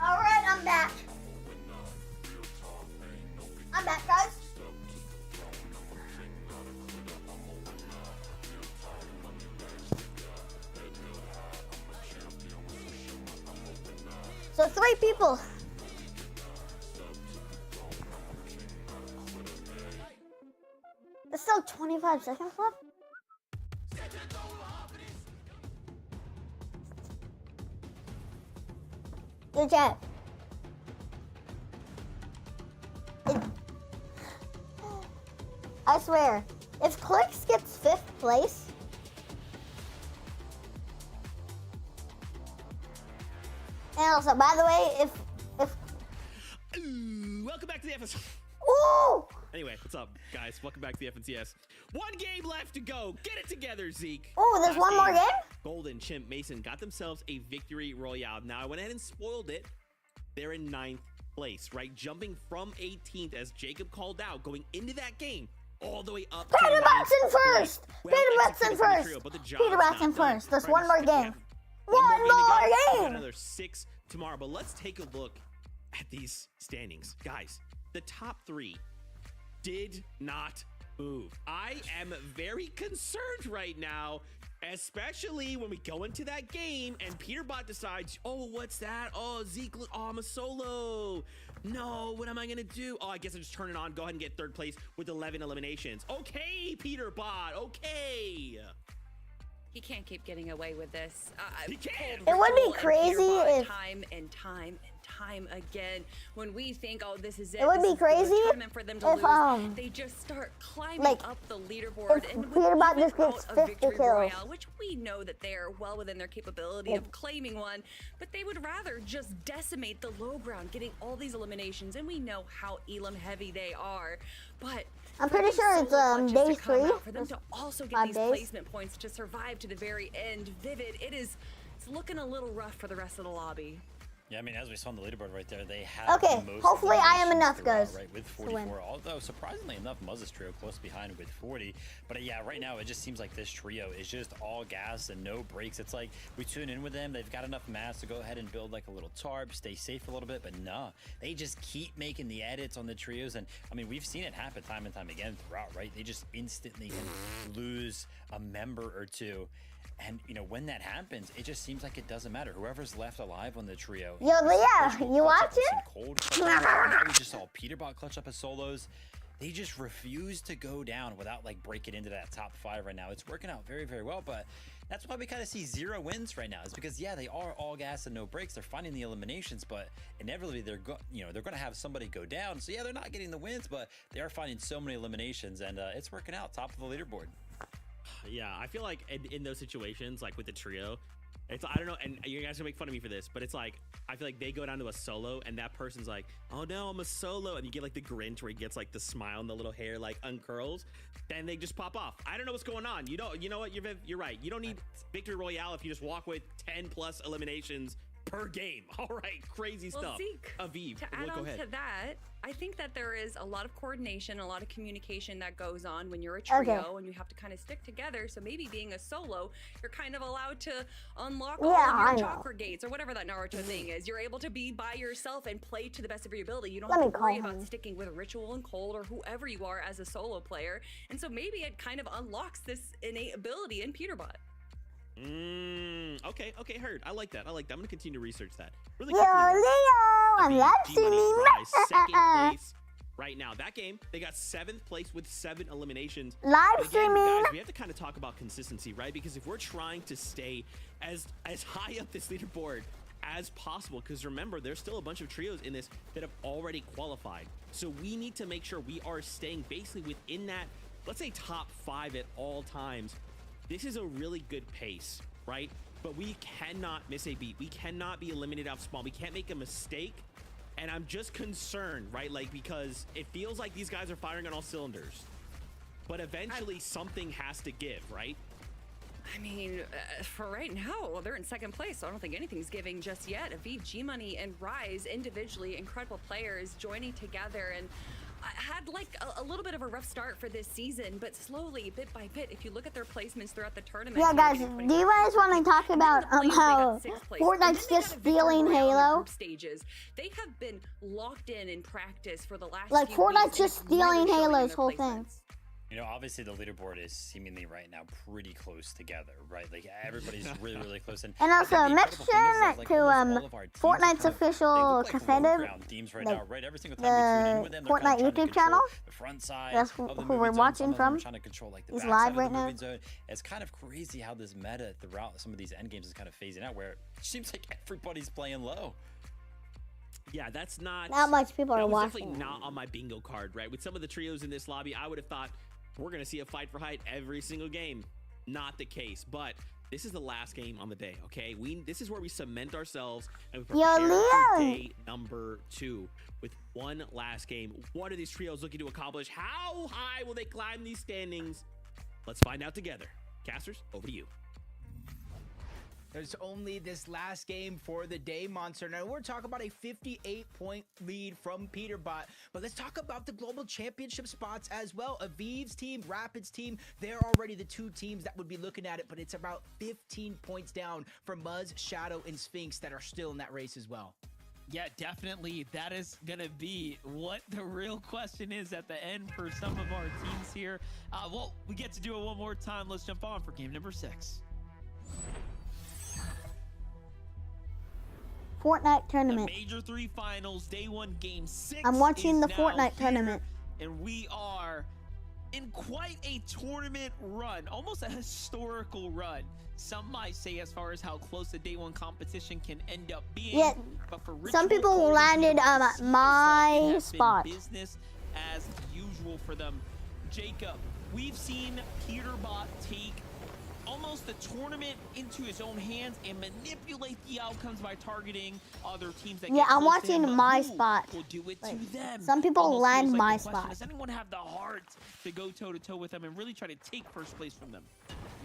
Alright, I'm back. I'm back, guys. So 3 people. There's still 25 seconds left. Yo, chat. I swear, if Clicks gets 5th place, and also, by the way, if Ooh, welcome back to the FNCS. ooh, Anyway, what's up, guys? Welcome back to the FNCS. One game left to go. Get it together, Zeke. ooh, there's Last one more game. Golden, Chimp, Mason got themselves a victory royale. Now, I went ahead and spoiled it. They're in 9th place, right? Jumping from 18th, as Jacob called out, going into that game, all the way up to Peterbot's in 9th place. first. Well Peterbot's in executed from the first. trio, but the job's Peterbot's not in done. first. There's Right, one more we game. have One to more go. We got game. another 6 tomorrow, but let's take a look at these standings. Guys, the top 3 did not move. I am very concerned right now, especially when we go into that game and Peterbot decides, oh, what's that? Oh, Zeke, oh, I'm a solo. No, what am I gonna do? Oh, I guess I just turn it on, go ahead and get 3rd place with 11 eliminations. Okay, Peterbot, okay. He can't keep getting away with this. He can't. It would be Ritual and crazy Peterbot if- time and time again, when we think, oh, this is it. It would this be is the crazy tournament for them to if, lose, they just start climbing like, up the leaderboard, if and with Peterbot even just gets out a 50 victory kills. royale, which we know that they are well within their capability Like- of claiming one, but they would rather just decimate the low ground, getting all these eliminations, and we know how Elam heavy they are, but I'm pretty for sure these it's solo clutches day to come 3. out, for them to also get 5 these days. placement points to survive to the very end. Vivid, it's looking a little rough for the rest of the lobby. Yeah, I mean, as we saw on the leaderboard right there, they have Okay, the most hopefully I am eliminations enough, throughout, guys, right, with to win. 44. Although surprisingly enough, Muzz's trio close behind with 40. But yeah, right now it just seems like this trio is just all gas and no breaks. It's like we tune in with them, they've got enough mass to go ahead and build like a little tarp, stay safe a little bit, but nah, they just keep making the edits on the trios. And I mean, we've seen it happen time and time again throughout, right? They just instantly can lose a member or two. And, you know, when that happens, it just seems like it doesn't matter. Whoever's left alive on the trio. Yo, Leah, Ritual you clutch up watching? some Cold clutch up. Now we just saw Peterbot clutch up his solos. They just refuse to go down without, like, breaking into that top 5 right now. It's working out very, very well, but that's why we kind of see 0 wins right now. Is because, yeah, they are all gas and no breaks. They're finding the eliminations, but inevitably they're going to have somebody go down. So, yeah, they're not getting the wins, but they are finding so many eliminations, and it's working out. Top of the leaderboard. Yeah, I feel like in those situations, like with the trio, it's, I don't know, and you guys are gonna make fun of me for this, but it's like, I feel like they go down to a solo and that person's like, oh no, I'm a solo. And you get like the Grinch where he gets like the smile and the little hair like uncurls. Then they just pop off. I don't know what's going on. You know what? You're right. You don't need Victory Royale if you just walk with 10 plus eliminations per game. All right, crazy Well, stuff. Zeke, Aviv, to add go on ahead. to that, I think that there is a lot of coordination, a lot of communication that goes on when you're a trio Okay. and you have to kind of stick together. So maybe being a solo, you're kind of allowed to unlock Yeah, all I of your know. chakra gates or whatever that Naruto thing is. You're able to be by yourself and play to the best of your ability. You don't Let have me to worry call about him. sticking with Ritual and Cold or whoever you are as a solo player. And so maybe it kind of unlocks this innate ability in Peterbot. Okay, heard. I like that. I'm gonna continue to research that. Really Yo, quickly. Leo, I'm Aviv, live G-Money, streaming. Rise, second place right now. That game, they got 7th place with 7 eliminations. Live But again, streaming. guys, we have to kind of talk about consistency, right? Because if we're trying to stay as high up this leaderboard as possible, because remember, there's still a bunch of trios in this that have already qualified. So we need to make sure we are staying basically within that, let's say, top 5 at all times. This is a really good pace, right? But we cannot miss a beat. We cannot be eliminated off spawn. We can't make a mistake. And I'm just concerned, right? Like, because it feels like these guys are firing on all cylinders. But eventually something has to give, right? I mean, for right now, they're in second place, so I don't think anything's giving just yet. Aviv, G-Money, and Rise, individually incredible players joining together, and I had like a little bit of a rough start for this season, but slowly, bit by bit, if you look at their placements throughout the tournament. Yeah, guys, do you guys want to talk about how Fortnite's just stealing Halo? Stages. They have been locked in practice for the last Like, few Fortnite's weeks, just and it's really stealing showing in Halo's their whole thing. placements. You know, obviously the leaderboard is seemingly right now pretty close together, right? Like everybody's really close. And also, I think the make incredible thing is sure that, like, to, almost all of our teams are Fortnite's kind of- official they look like competitive, low-ground teams right like, now, right? Every single time we tune in with them, they're Fortnite kind of trying to YouTube channel. control the front side That's of who the we're moving zone. watching Some of them are from. trying to control like the He's backside live of the right now. moving zone. It's kind of crazy how this meta throughout some of these end games is kind of phasing out, where it seems like everybody's playing low. Yeah, that's not much people that are was watching. definitely not on my bingo card, right? With some of the trios in this lobby, I would have thought we're gonna see a fight for height every single game. Not the case, but this is the last game on the day, okay? This is where we cement ourselves and we Yo, prepare for Leo! day number 2 with one last game. What are these trios looking to accomplish? How high will they climb these standings? Let's find out together. Casters, over to you. There's only this last game for the day, Monster. Now, we're talking about a 58-point lead from Peterbot, but let's talk about the global championship spots as well. Aviv's team, Rapid's team, they're already the 2 teams that would be looking at it, but it's about 15 points down for Muzz, Shadow, and Sphinx that are still in that race as well. Yeah, definitely. That is going to be what the real question is at the end for some of our teams here. Well, we get to do it one more time. Let's jump on for game number 6. Fortnite The tournament. Major 3 Finals, Day 1, Game 6. I'm watching is the now Fortnite here, tournament. And we are in quite a tournament run, almost a historical run. Some might say as far as how close the Day 1 competition can end up being. Yeah, but for some Ritual people Code, landed it seems like my it has been spot. business as usual for them. Jacob, we've seen Peterbot take almost the tournament into his own hands and manipulate the outcomes by targeting other teams that Yeah, get I'm close to him, watching but my who spot. will do it Like, to them? some people Almost land feels like my the question, spot. Does anyone have the heart to go toe-to-toe with them and really try to take first place from them?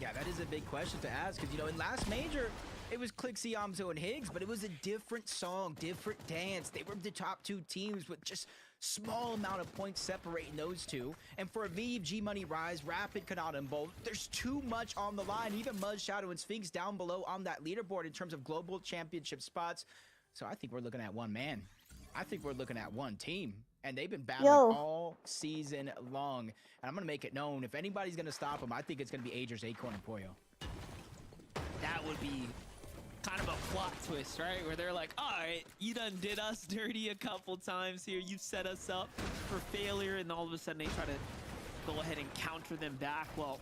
Yeah, that is a big question to ask, because, you know, in last major, it was Clixie, Amzo, and Higgs, but it was a different song, different dance. They were the top 2 teams with just small amount of points separating those 2. And for Aviv, G-Money, Rise, Rapid, Kanata, and Bolt, there's too much on the line. Even Muzz, Shadow, and Sphinx down below on that leaderboard in terms of global championship spots. So I think we're looking at one man. I think we're looking at one team. And they've been battling all season long. And I'm going to make it known, if anybody's going to stop them, I think it's going to be Agers, Acorn, and Poyo. That would be kind of a plot twist, right? Where they're like, all right, you done did us dirty a couple times here. You set us up for failure. And all of a sudden they try to go ahead and counter them back. Well,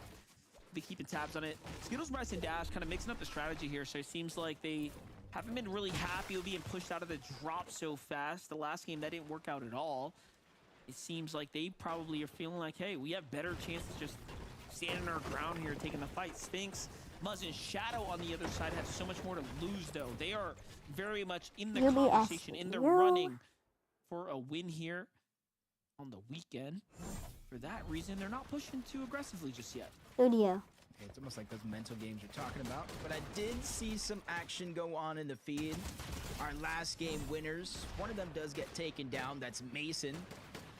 be keeping tabs on it. Skittles, Bryce, and Dash kind of mixing up the strategy here. So it seems like they haven't been really happy with being pushed out of the drop so fast. The last game, that didn't work out at all. It seems like they probably are feeling like, hey, we have better chances just standing our ground here, taking the fight. Sphinx, Muzz, and Shadow on the other side have so much more to lose, though. They are very much in the UBS. conversation, in the running for a win here on the weekend. For that reason, they're not pushing too aggressively just yet. Studio. It's almost like those mental games you're talking about. But I did see some action go on in the feed. Our last game winners, one of them does get taken down. That's Mason.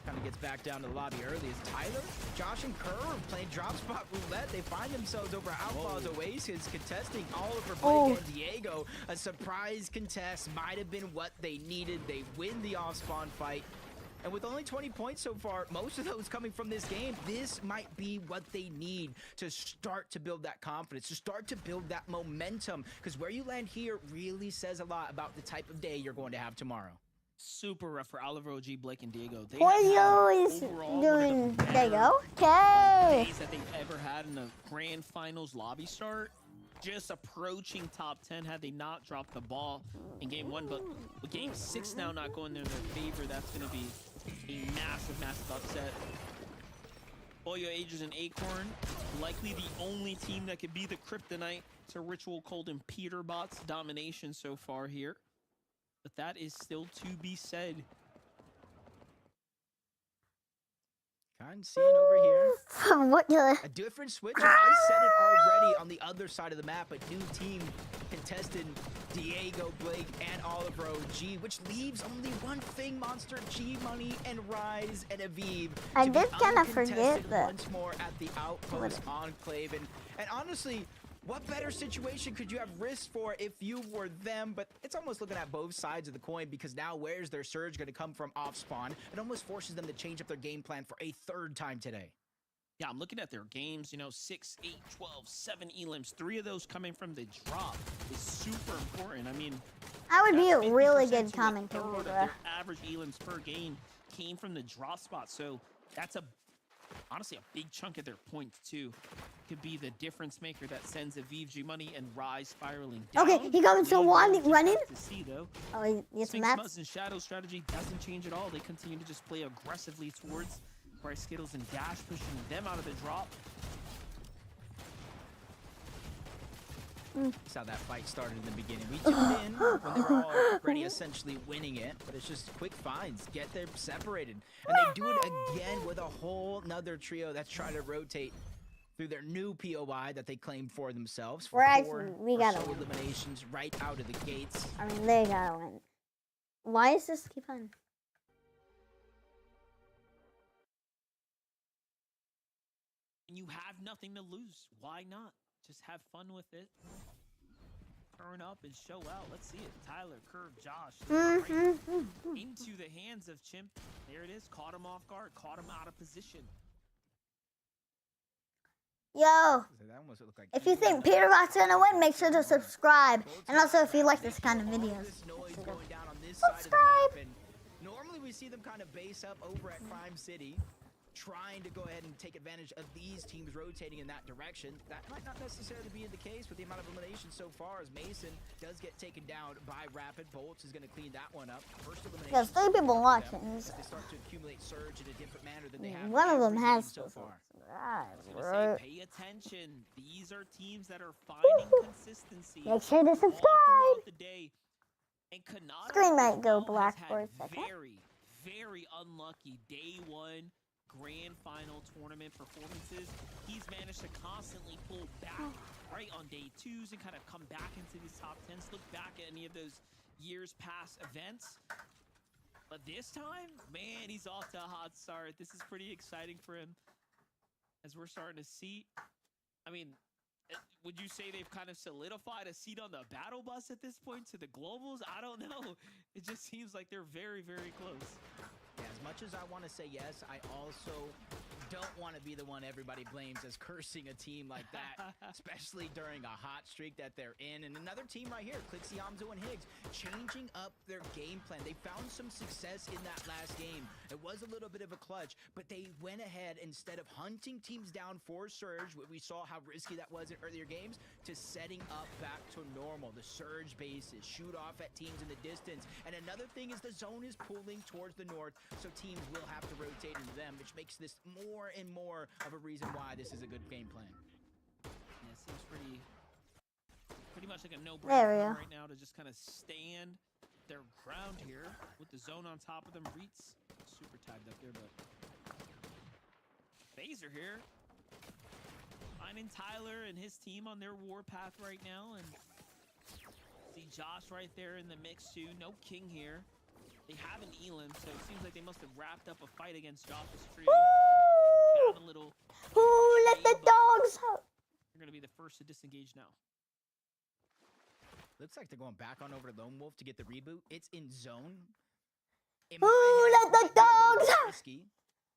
Kind of gets back down to the lobby early. Is Tyler, Josh, and Kerr playing drop spot roulette. They find themselves over Outlaws Oasis contesting Oliver, Blake, and Diego. A surprise contest might have been what they needed. They win the off-spawn fight. And with only 20 points so far, most of those coming from this game, this might be what they need to start to build that confidence, to start to build that momentum. Because where you land here really says a lot about the type of day you're going to have tomorrow. Super rough for Oliver, OG, Blake, and Diego. They Pollo have is overall doing. one of the There you go. better Okay. days that they've ever had in the grand finals lobby start. Just approaching top 10 had they not dropped the ball in game 1, but with game 6 now not going in their favor, that's going to be a massive, massive upset. Pollo Ages and Acorn, likely the only team that could be the kryptonite to Ritual Cold and Peterbot's domination so far here. But that is still to be said. Kind of seeing over here. What the? A different switch. I said it already on the other side of the map. A new team contested Diego, Blake, and Oliver OG, which leaves only one thing: Monster, G Money, and Rise and Aviv. I to be did kinda forget uncontested that. once more at the Outpost Enclave. And honestly, what better situation could you have risked for if you were them? But it's almost looking at both sides of the coin, because now where's their surge going to come from off spawn? It almost forces them to change up their game plan for a third time today. Yeah, I'm looking at their games, 6, 8, 12, 7 elims. 3 of those coming from the drop is super important. I mean, I would be a that's really 50% good to a commentator. third of bro. their average elims per game came from the drop spot. So that's honestly a big chunk of their points too. Could be the difference maker that sends Aviv, G Money, and Rise spiraling down. Okay, he coming so We one will just running. have to see though. Oh, he gets Sphinx maps. Muzz and Shadow strategy doesn't change at all. They continue to just play aggressively towards Bryce Skittles and Dash, pushing them out of the drop. That's how that fight started in the beginning. We tuned in when they were already essentially winning it, but it's just quick finds, get them separated. And they do it again with a whole nother trio that's trying to rotate through their new POI that they claim for themselves. We're actually- 4 we or gotta so win. eliminations right out of the gates. I mean, they gotta win. Why is this keep on? And you have nothing to lose. Why not? Just have fun with it. Turn up and show out. Let's see it. Tyler, Curve, Josh. Right into the hands of Chimp. There it is. Caught him off guard. Caught him out of position. Yo, So that almost looked like if you think Peterbot's gonna win, make sure to subscribe. And also, if you like this kind of All videos, this noise make sure to going down on this side of the subscribe. map, and normally we see them kind of base up over at Crime City, trying to go ahead and take advantage of these teams rotating in that direction. That might not necessarily be the case with the amount of eliminations so far, as Mason does get taken down by Rapid. Bolts is going to clean that one up. First elimination. There's 3 people watching. As they start to accumulate surge in a different manner than they have One of them every has game to so far. I was gonna subscribe. say, pay attention. These are teams that are finding consistency Make sure to all subscribe. throughout the day. And Kanata Screen might go overall black has for a had second. very, very unlucky day 1 grand final tournament performances. He's managed to constantly pull back right on day 2s and kind of come back into these top 10s. Look back at any of those years past events. But this time, man, he's off to a hot start. This is pretty exciting for him, as we're starting to see. I mean, would you say they've kind of solidified a seat on the battle bus at this point to the globals? I don't know. It just seems like they're very, very close. Yeah, as much as I want to say yes, I also don't want to be the one everybody blames as cursing a team like that, especially during a hot streak that they're in. And another team right here, Clixie, Hamzo, and Higgs, changing up their game plan. They found some success in that last game. It was a little bit of a clutch, but they went ahead, instead of hunting teams down for surge, we saw how risky that was in earlier games, to setting up back to normal. The surge bases, shoot off at teams in the distance. And another thing is the zone is pulling towards the north, so teams will have to rotate into them, which makes this more and more of a reason why this is a good game plan. Yeah, it seems pretty much like a There we no-brainer go. right now to just kind of stand their ground here with the zone on top of them. Reets super tagged up there, but Phaser here. Finding Tyler and his team on their warpath right now, and see Josh right there in the mix too. No king here. They have an Elam, so it seems like they must have wrapped up a fight against Josh's trio. Woo! Found a little. Who let the dogs out? They're gonna be the first to disengage now. Looks like they're going back on over to Lone Wolf to get the reboot. It's in zone. In Who my let head, the it might be a little dogs bit out? risky,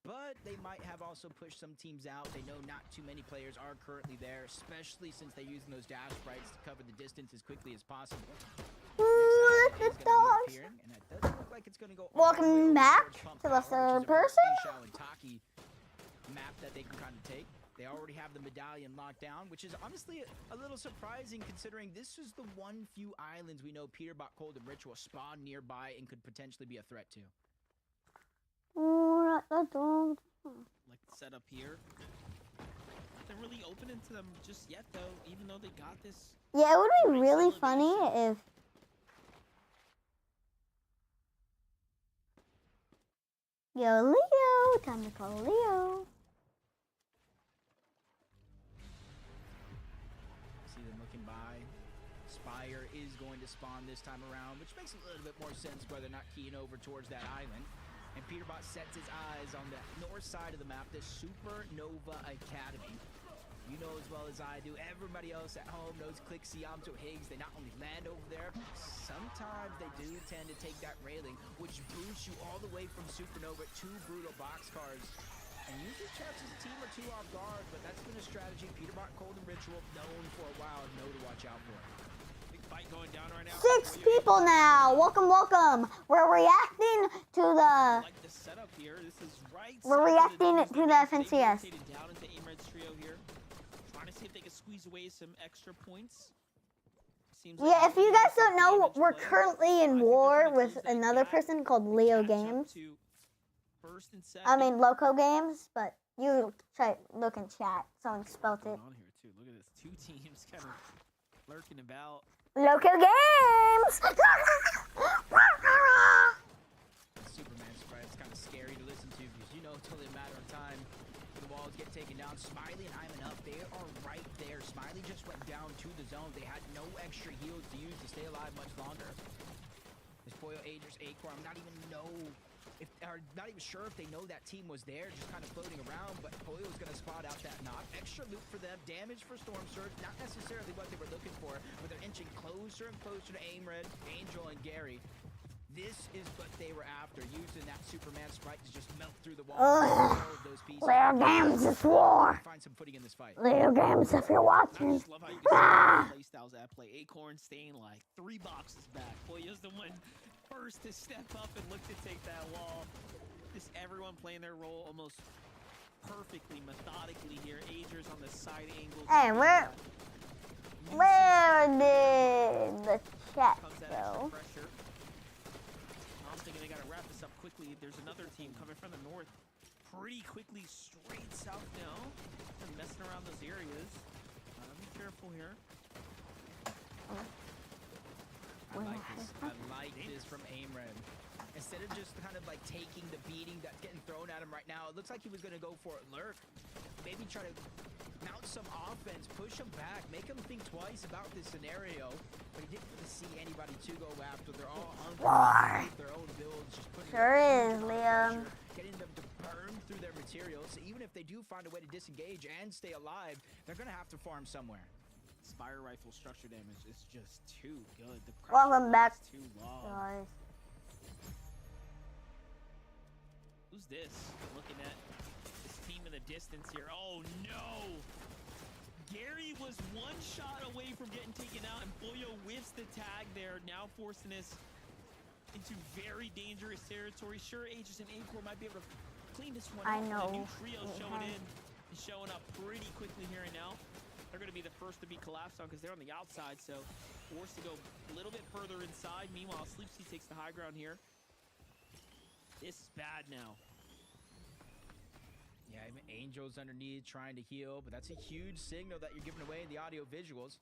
but they might have also pushed some teams out. They know not too many players are currently there, especially since they're using those dash sprites to cover the distance as quickly as possible. Who Next let island the is gonna be dogs? appearing, and it doesn't look like it's going to go all the Welcome way over back towards Pump to the Power, which is third a very person. Xiao and Taki map that they can kind of take. They already have the medallion locked down, which is honestly a little surprising considering this is the one few islands we know Peterbot, Cold, and Ritual spawn nearby and could potentially be a threat to. Who let the dogs out? Like the setup here. Nothing really opening to them just yet, though. Even though they got this. Yeah, it would be Nice really funny elevation. if. Yo, Leo! Time to call Leo. See them looking by. Spire is going to spawn this time around, which makes a little bit more sense why they're not keying over towards that island. And Peterbot sets his eyes on the north side of the map, the Supernova Academy. You know as well as I do, everybody else at home knows Click Siamto Higgs. They not only land over there, sometimes they do tend to take that railing, which boosts you all the way from Supernova to Brutal Boxcars. And usually catches a team or two off guard, but that's been a strategy Peterbot, Cold, and Ritual known for a while, know to watch out for. Big fight going down right now. 6 people now. Welcome, welcome. We're reacting to the. Like the setup here. This is right. We're side of reacting D's to the domain. FNCS. They rotated down into Aimred's trio here. Trying to see if they can squeeze away some extra points. Seems like Yeah, if you guys don't know, damage we're play. currently I in think they're war trying to with close that another gap person called and Leo catch up Games. to first and second. I mean, Loco Games, but you try look in chat. Someone spelt it. Going on here too. Look at this. Two teams kind of lurking about. Loco Games! Superman sprite, it's kind of scary to listen to because you know it's only a matter of time for the walls get taken down. Smiley and Iman up, they are right there. Smiley just went down to the zone. They had no extra heals to use to stay alive much longer. This Poyo, Aegis, Acorn, I'm not even not even sure if they know that team was there, just kind of floating around, but Poyo's gonna spot out that knock. Extra loot for them, damage for Storm Surge, not necessarily what they were looking for, but they're inching closer and closer to Aimred, Angel, and Gary. This is what they were after, using that Superman sprite to just melt through the wall. Ugh. All of those pieces. Leo Games is war. Find some footing in this fight. Leo Games, if you're I watching. just love how you can see the play styles at play. Acorn staying like 3 boxes back. Poyo's the one first to step up and look to take that wall. Just everyone playing their role almost perfectly, methodically here. Agers on the side angles. Hey, where did the chat Comes that extra go? pressure. I'm thinking they gotta wrap this up quickly. There's another team coming from the north. Pretty quickly straight south now. They're messing around those areas. Be careful here. I like this from Aimred. Instead of just kind of like taking the beating that's getting thrown at him right now, it looks like he was going to go for it lurk. Maybe try to mount some offense, push him back, make him think twice about this scenario. But he didn't really see anybody to go after. They're all hungry with their own builds, just putting Sure them is, under Liam. pressure, getting them to burn through their materials. So even if they do find a way to disengage and stay alive, they're going to have to farm somewhere. Spire rifle structure damage is just too good. The Welcome back, is too long. guys. Who's this? Looking at this team in the distance here. Oh no! Gary was one shot away from getting taken out, and Poyo whiffs the tag there, now forcing us into very dangerous territory. Sure, Aegis and Acorn might be able to clean this one I up. know. The new trio It showing has. in, is showing up pretty quickly here and now. They're going to be the first to be collapsed on because they're on the outside, so forced to go a little bit further inside. Meanwhile, Sleepsy takes the high ground here. This is bad now. Yeah, even Angel's underneath trying to heal, but that's a huge signal that you're giving away in the audio visuals.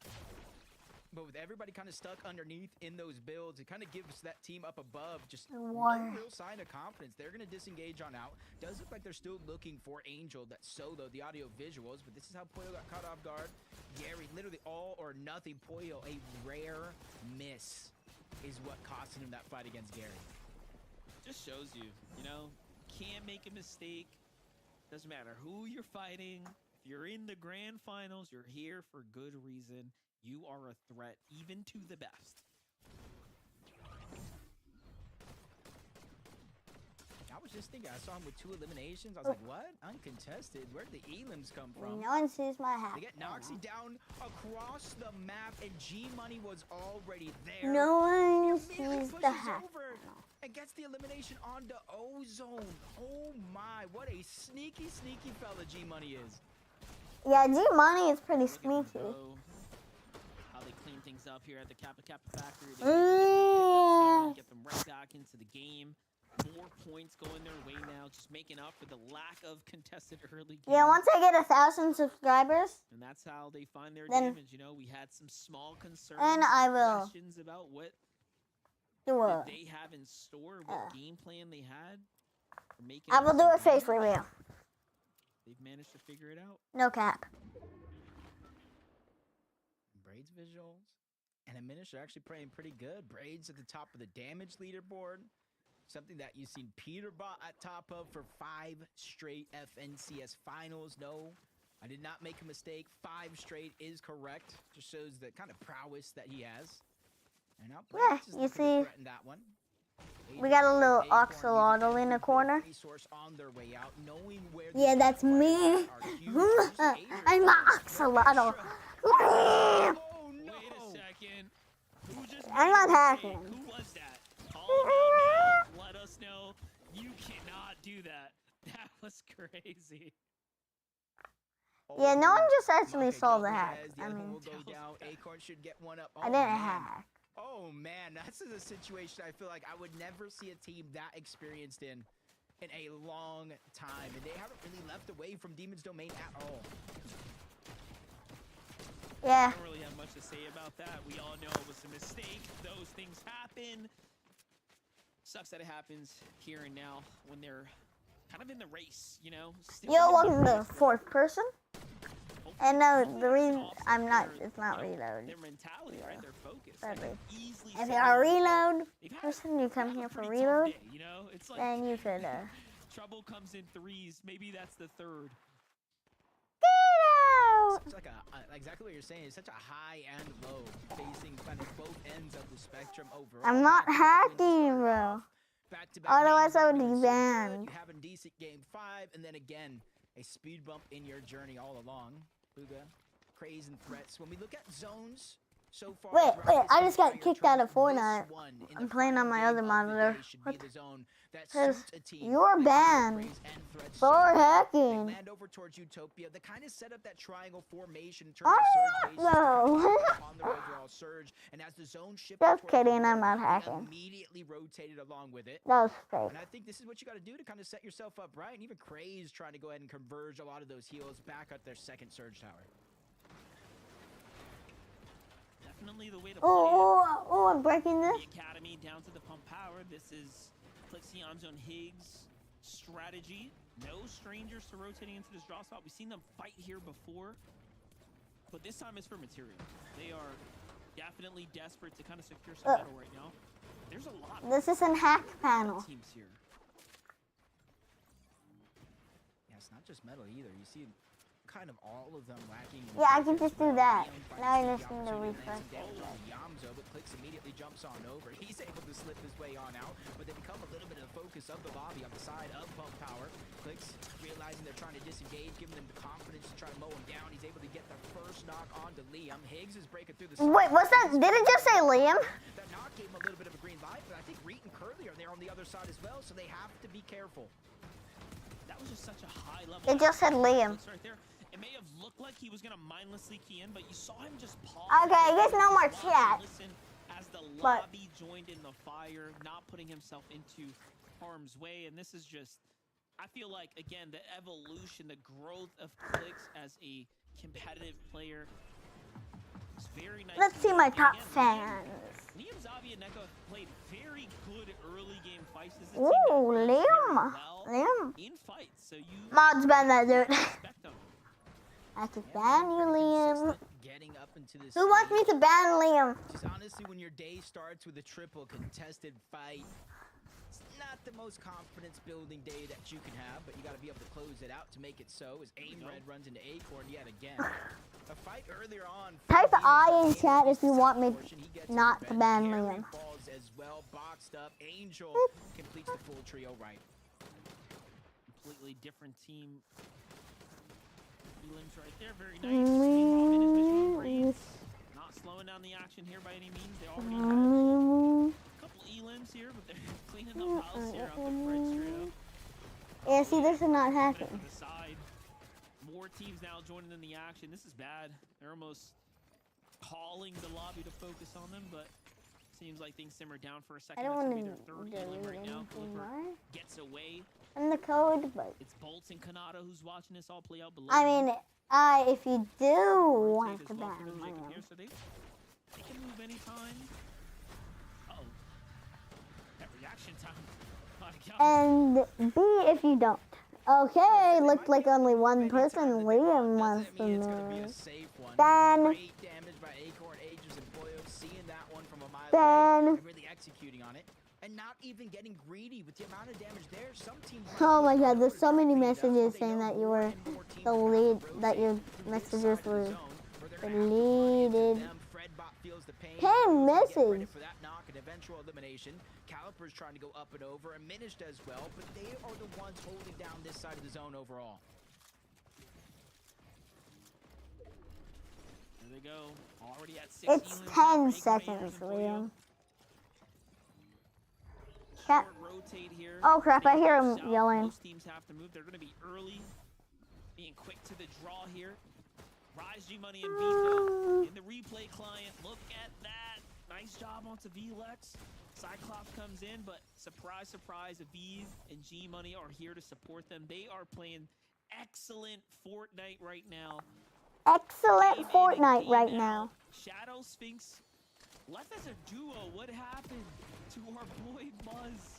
But with everybody kind of stuck underneath in those builds, it kind of gives that team up above just no Water. real sign of confidence. They're going to disengage on out. Does look like they're still looking for Angel, that solo, the audio visuals, but this is how Puyo got caught off guard. Gary, literally all or nothing. Puyo, a rare miss is what costed him that fight against Gary. Just shows you, you know, can't make a mistake. Doesn't matter who you're fighting. If you're in the grand finals, you're here for good reason. You are a threat, even to the best. I was just thinking, I saw him with 2 eliminations. I was like, what? Uncontested? Where'd the elims come from? No one sees my hat. They get Noxie down across the map, and G Money was already there. No one Immediately sees the pushes hat. over and gets the elimination onto Ozone. Oh my, what a sneaky, sneaky fella G Money is. Yeah, G Money is pretty Look at them sneaky. go. How they clean things up here at the Kappa Kappa factory. They get them right back into the game. More points going their way now, just making up for the lack of contested early games. Yeah, once I get 1,000 subscribers, And that's how they find their Then- damage. You know, we had some small concerns, And I some will questions about what do did a. they have in store, what game plan they had. For making I up will do some a face damage. reveal. They've managed to figure it out. No cap. Braids visuals. And Aminish are actually playing pretty good. Braids at the top of the damage leaderboard. Something that you've seen Peterbot at top of for 5 straight FNCS finals. No, I did not make a mistake. 5 straight is correct. Just shows the kind of prowess that he has. And now Yeah, Braids is you looking to see, threaten that one. we got a little Acorn axolotl using in the every corner. resource on their way out, knowing where the Yeah, that's fires me. are huge. I'm an axolotl. Oh Wait no! a second. Who just I'm made not a hacking. mistake? Who was that? Call it out now. Let us know. You cannot do that. That was crazy. Yeah, no one just actually Okay, saw the double hack. Dez, the I other one mean, will go down. Acorn should get one up. I Oh, didn't man. hack. Oh man, this is a situation I feel like I would never see a team that experienced in a long time, and they haven't really left away from Demon's Domain at all. Yeah. I don't really have much to say about that. We all know it was a mistake. Those things happen. Sucks that it happens here and now when they're kind of in the race, you know? Still Yo, in the welcome to race. fourth person. Hopefully- And no, hopefully the that's reason an offset I'm not, their, it's not you know, reload. Their mentality, right? Their focus. Sadly. Like, easily If said, you're a you know, reload they've had- person, you come they have here a for pretty tough reload, day, you know? It's like then you could, trouble comes in threes. Maybe that's the third. get out! It's like exactly what you're saying. It's such a high and low, facing kind of both ends of the spectrum overall. I'm not Back-to-back wins to hacking, start bro. off. Back-to-back Otherwise, games I are would doing be so good. banned. You have a decent game 5, and then again, a speed bump in your journey all along. Luga, Craze and Threats. When we look at zones so far, Wait, throughout wait, this I just got entire kicked out of tournament, Fortnite. this one in I'm the playing on final my game other of the monitor. day should What be the zone that 'Cause suits a team you're that can banned Craze and Threats for so well. They hacking. land over towards Utopia. They kind of set up that triangle formation in terms of surge bases to no. kind of on their overall surge. And as the zone shifted Just towards kidding, the I'm north, not they hacking. immediately rotated along with it. That was fake. And I think this is what you got to do to kind of set yourself up right. And even Craze trying to go ahead and converge a lot of those heals back at their second surge tower. Definitely the way to play it. Oh, I'm breaking this. The academy down to the pump power. This is Clixian's own Higgs strategy. No strangers to rotating into this draw spot. We've seen them fight here before, but this time it's for material. They are definitely desperate to kind of secure some metal right now. There's a lot This is an hack panel. of teams here. Yeah, it's not just metal either. You see kind of all of them lacking. in Yeah, I focus can just as do well. that. Leon Now I finds just the need to opportunity to land refresh some damage on Yamzo, but Clix immediately jumps on over. He's able to slip his way on out, but they become a little bit of the focus of the lobby on the side of Pump Power. Clix realizing they're trying to disengage, giving them the confidence to try to mow him down. He's able to get the first knock onto Liam. Higgs is breaking through the Wait, what's that? Did it just say Liam? That knock gave him a little bit of a green light, but I think Reet and Curly are there on the other side as well, so they have to be careful. That was just such a high level. It just said Liam. Right there. It may have looked like he was gonna mindlessly key in, but you saw him just pause. Okay, I guess no more Watch and chat. Listen as the But- lobby joined in the fire, not putting himself into harm's way, and this is just, I feel like, again, the evolution, the growth of Clix as a competitive player. Just very nice. Let's see lead. my And top again, fans. Liam Zabi and Neko played very good early game fights. This is a Ooh, team that plays very Liam. well Liam. in fights, so you Mods ban that dude. expect them. I could ban you, Liam. Getting up into this. Who wants me to ban Liam? Just honestly, when your day starts with a triple contested fight, it's not the most confidence building day that you can have, but you got to be able to close it out to make it so. As Aim Red runs into Acorn yet again. A fight earlier on. Type from I Demon in Blade chat if you is want me portion. He gets not his to revenge. ban Harry Liam. falls as well, boxed up. Angel completes the full trio right. Completely different team. Liam's right there, very nice. Meanwhile, Minute Vision and Breeze not slowing down the action here by any means. They already have a couple elims here, but they're cleaning up house here out there for Red Trio. Yeah, see, this is not Put it happening. to the side. More teams now joining in the action. This is bad. They're almost calling the lobby to focus on them, but seems like things simmer down for a second. I don't That's want gonna be to their third elim right now. delete Flipper anymore. gets away. And the code, but It's Bolts and Kanata who's watching this all play out below. I them. mean, if you do Rotate want as to well ban for them, Jacob Liam, here, so they can move anytime. Uh-oh. That reaction time. My God. and B if you don't. Okay, looked like only one person. Liam wants to Doesn't mean it's gonna be a move. safe one. Ban. Great damage by Acorn, Aegis, and Boyo, seeing that one from a mile Ban. away and really executing on it. And not even getting greedy with the amount of damage there. Some teams might Oh my be God, there's so many enough, but messages they saying know that you more were and more teams are gonna delete, that your rotate to this messages side of the were zone, where they're gonna have to buy into deleted. them. Fredbot feels the pain. Hey, He's gonna get message. credit for that knock and eventual elimination. Caliper's trying to go up and over, and Minish as well, but they are the ones holding down this side of the zone overall. There they go. Already at 6 It's elims 10 now. Acorn, seconds, Aegis, and Boyo. Liam. Chat. Short rotate here. Oh crap, I hear Stay him south. yelling. Most teams have to move. They're going to be early, being quick to the draw here. Rise G Money and Vivo in the replay client. Look at that. Nice job onto VLEX. Cyclops comes in, but surprise, surprise, Aviv and G Money are here to support them. They are playing excellent Fortnite right now. Excellent Game in and Fortnite game right out. now. Shadow Sphinx left as a duo. What happened to our boy Muzz?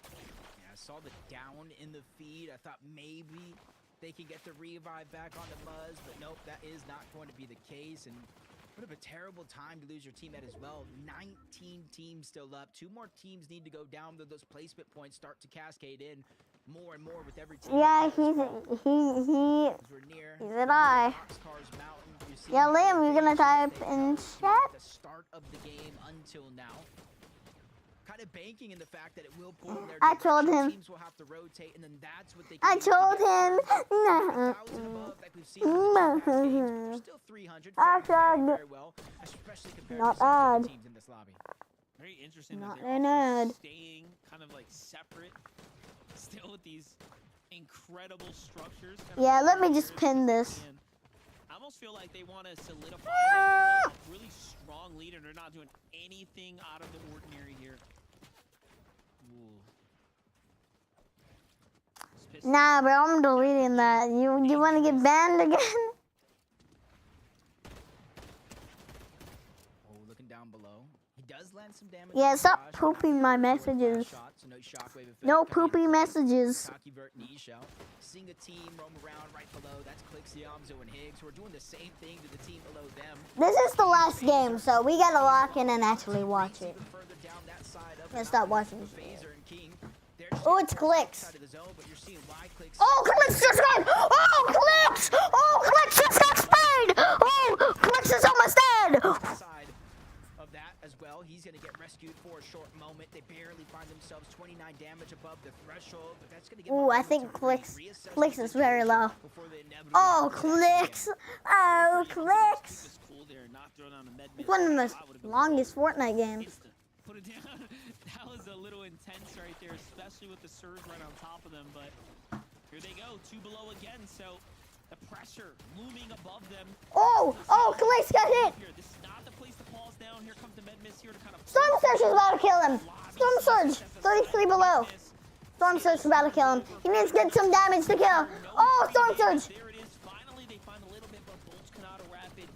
Yeah, I saw the down in the feed. I thought maybe they can get the revive back on the Muzz, but nope, that is not going to be the case. And what a terrible time to lose your teammate as well. 19 teams still up. 2 more teams need to go down. Those placement points start to cascade in more and more with every team. Yeah, As we're near he's an eye. Boxcars Mountain. You see Yeah, the Liam, you gonna invasion that type they in held from chat? the start of the game until now. Kind of banking in the fact that it will pull in their I told direction. him. Teams will have to rotate, and then that's what they I can use to told get him. through. 1,000 above, like we've seen in the past games, but we're still 300. I faring said very well, especially compared not to some of the ad. other teams in this lobby. Very interesting Not that they're an also ad. staying kind of like separate, still with these incredible structures. kind of Yeah, let me playing just here as pin best this. they can. I almost feel like they want to solidify like, a really strong lead, and they're not doing anything out of the ordinary here. Ooh. Just pissed Nah, bro, I'm deleting that. You want to get banned again? Oh, looking down below. He does land some damage. Yeah, on stop Josh. pooping my Forward flash messages. shot, so no shockwave effect No coming poopy into play. messages. Cocky vert knee shell. Seeing a team roam around right below. That's Clix, Yamzo, and Higgs. Who are doing the same thing to the team below them. This is the last game, so we gotta lock in and actually watch it. Even further down that side of Yeah, the stop mountain, watching this Phaser and King. They're Oh, just it's Clix. outside of the zone, but you're seeing why Clix. Oh, Clicks just got. Oh, Clicks! Oh, Clicks just got sprayed! Oh, Clicks is almost dead! Side of that as well. He's going to get rescued for a short moment. They barely find themselves 29 damage above the threshold, but that's going to give them Ooh, a I moment think to Clicks reassess Clicks the is very situation low. before they inevitably Oh, collapse again. Clicks! Oh, Clicks! Keep us cool there and not throw down a med It's one of the most I would've been longest Fortnite games. instant. Put it down. That was a little intense right there, especially with the surge right on top of them. But here they go, 2 below again. So the pressure looming above them. Oh, Clicks got hit! Here, this is not the place to pause down. Here comes the med miss here to kind of Storm Surge is about to kill him! Storm Surge, 33 below. Storm Surge is about to kill him. He needs to get some damage to kill. Oh, Storm Surge! There it is. Finally, they find a little bit, but Bolts Kanata Rapid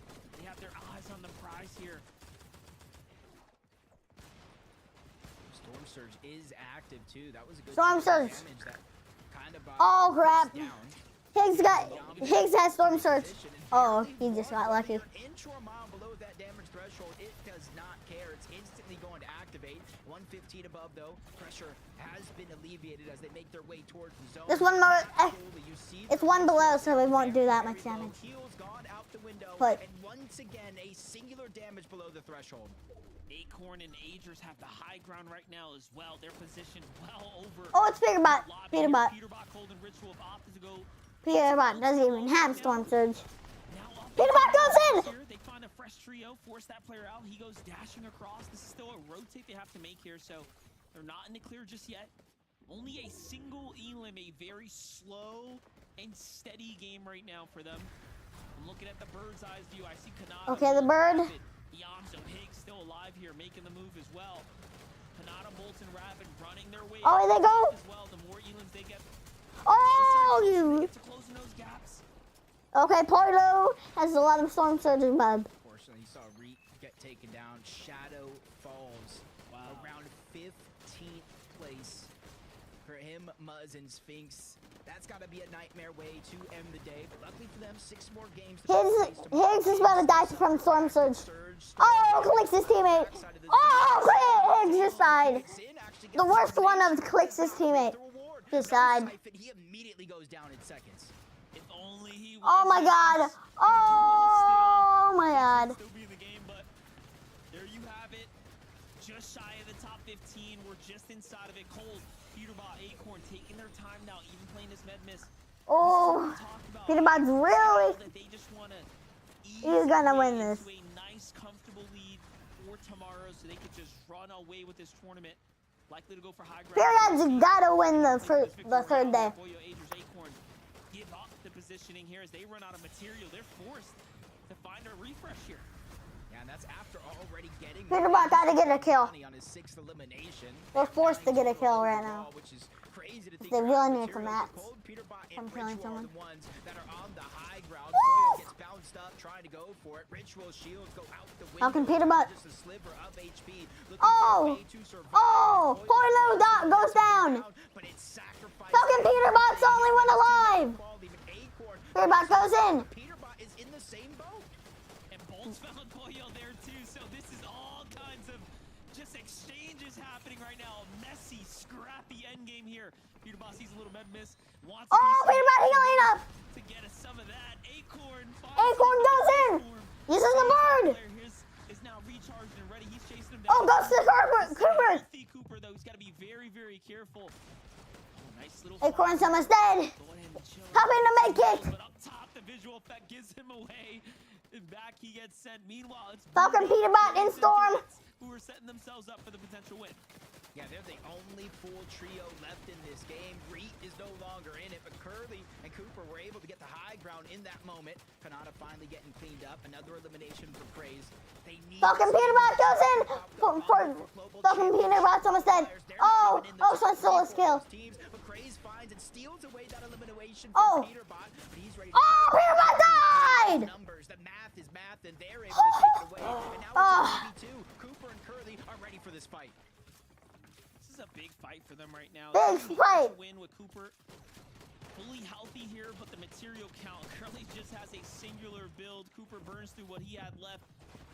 Surge is active too. That was a good Storm chunk of Surge. damage that kind of Oh, crap. down. Higgs has Storm Surge. Oh, he just got lucky. An inch or a mile below that damage threshold, it does not care. It's instantly going to activate. 115 above though. Pressure has been alleviated as they make their way towards the zone. This one more. You see It's one below, so we won't do that much damage. Heals gone out the window, But- and once again a singular damage below the threshold. Acorn and Agers have the high ground right now as well. They're positioned well over. Oh, it's Peterbot. lobby. Peterbot. Peterbot, Cold, and Ritual have opted to go. Peterbot doesn't even have Storm Surge. Now up Peterbot goes in! here. They find a fresh trio, force that player out. He goes dashing across. This is still a rotate they have to make here, so they're not in the clear just yet. Only a single Elim, a very slow and steady game right now for them. I'm looking at the bird's eyes view. I see Kanata. Okay, the bird. Yamso Higgs still alive here, making the move as well. Kanata, Bolt, and Raven running their way. Oh, there they go. As well, the more Elims they get, Oh, they you. get to closing those gaps. Okay, Porto has a lot of Storm Surges, bud. Unfortunately, you saw Reek get taken down. Shadow falls. Around 15th place for him, Muzz, and Sphinx. That's got to be a nightmare way to end the day. But luckily for them, 6 more games. Higgs is about to die from Storm Surge. Oh, Clicks his teammate. Oh, Higgs just died. The worst one of Clicks' teammate just died. He immediately goes down in seconds. If only he Oh my god. Oh my god. Still be in the game, but there you have it. Just shy of the top 15. We're just inside of it. Cold, Peterbot, Acorn taking their time now, even playing this med miss. Oh, Peterbot's really. That they just want to He's gonna win this. a nice, comfortable lead for tomorrow, so they could just run away with this tournament. Likely to go for high ground. Peterbot's gotta win the third day. Boyo, Agers, Acorn give up the positioning here as they run out of material. They're forced to find a refresh here. Yeah, and that's after already getting Peterbot gotta get a kill. on his 6th elimination. They're forced to get a kill right now. Which is crazy to think They about really need materials. some mats Cold, Peterbot, from and killing Ritual are someone. the ones that are on the high ground. Boyle gets bounced up, trying to go for it. Ritual shields go out the window. Falcon Peterbot. Just a sliver of HP. Oh! Oh! Porto goes down. But it's sacrificed. Falcon Peterbot's the only one alive. Peterbot goes in. Peterbot is in the same boat. And Bolt's found Boyo there too, so this is all kinds of just exchanges happening right now. A messy, scrappy endgame here. Peterbot sees a little med miss. Wants to Oh, Peterbot healing up. to get us some of that. Acorn Acorn goes in. Uses the bird. Is now recharged and ready. He's chasing him down. Oh, goes to Cooper. Healthy Cooper though, he's got to be very, very careful. Oh, nice little Acorn's almost dead. Go ahead and chill. Helping to make it. But up top, the visual effect gives him away. And back he gets sent. Meanwhile, it's Falcon Bruno Peterbot in and Storm. Tourette's who are setting themselves up for the potential win. Yeah, they're the only full trio left in this game. Reet is no longer in it, but Curly and Cooper were able to get the high ground in that moment. Kanata finally getting cleaned up. Another elimination for Praise. They need Falcon Peterbot goes in. Falcon Peterbot's almost dead. Oh, so stole his kill. Teams, but Praise finds and steals away that elimination Oh. from Peterbot. But he's ready to Oh, Peterbot died. numbers. The math is math, and they're able to take it away. And now Oh. it's 2v2. Cooper and Curly are ready for this fight. This is a big fight for them right now. Big It's fight. to win with Cooper fully healthy here, but the material count. Curly just has a singular build. Cooper burns through what he had left.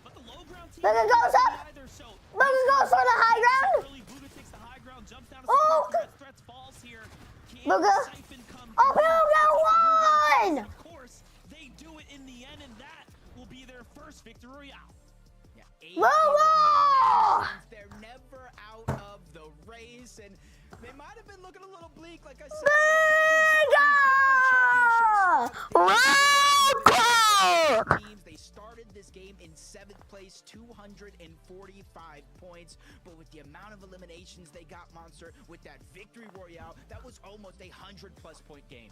But the low ground team Booga goes up. either, so Booga goes for the high ground. Curly, Booga takes the high ground, jumps down to Oh, support. Threats falls here. Can Booga. Siphon come Oh, through? Booga won. Of course, they do it in the end, and that will be their first victory out. Yeah, Booga! they're never out of the race, and they might have been looking a little bleak, like I said. Booga! Teams, they started this game in 7th place, 245 points, but with the amount of eliminations they got, Monster, with that victory royale, that was almost a 100+ point game.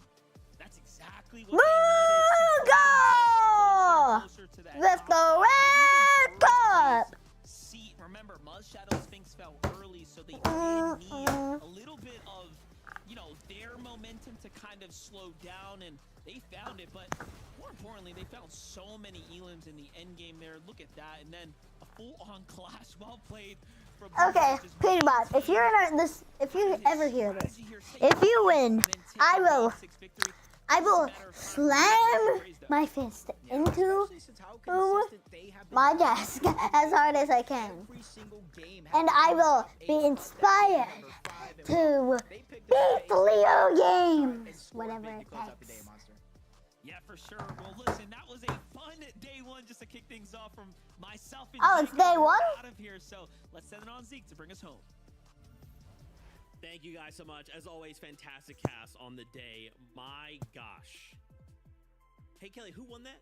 That's exactly what they Booga! needed to closer to that Let's top go five. Red Cup! See, remember, Muzz Shadow Sphinx fell early, so they did need a little bit of, their momentum to kind of slow down, and they found it, but more importantly, they found so many Elims in the end game there. Look at that, and then a full-on clash, well played Okay, Peterbot, if you're in if you ever hear this, if you win, I will slam my fist into my desk as hard as I can. And I will be inspired to beat Leo Games, whatever it takes. Yeah, for sure. Well, listen, that was a fun day one just to kick things off from myself and Oh, Zeke. it's day We're one? out of here, so let's send it on Zeke to bring us home. Thank you guys so much. As always, fantastic cast on the day. My gosh. Hey, Kelly, who won that?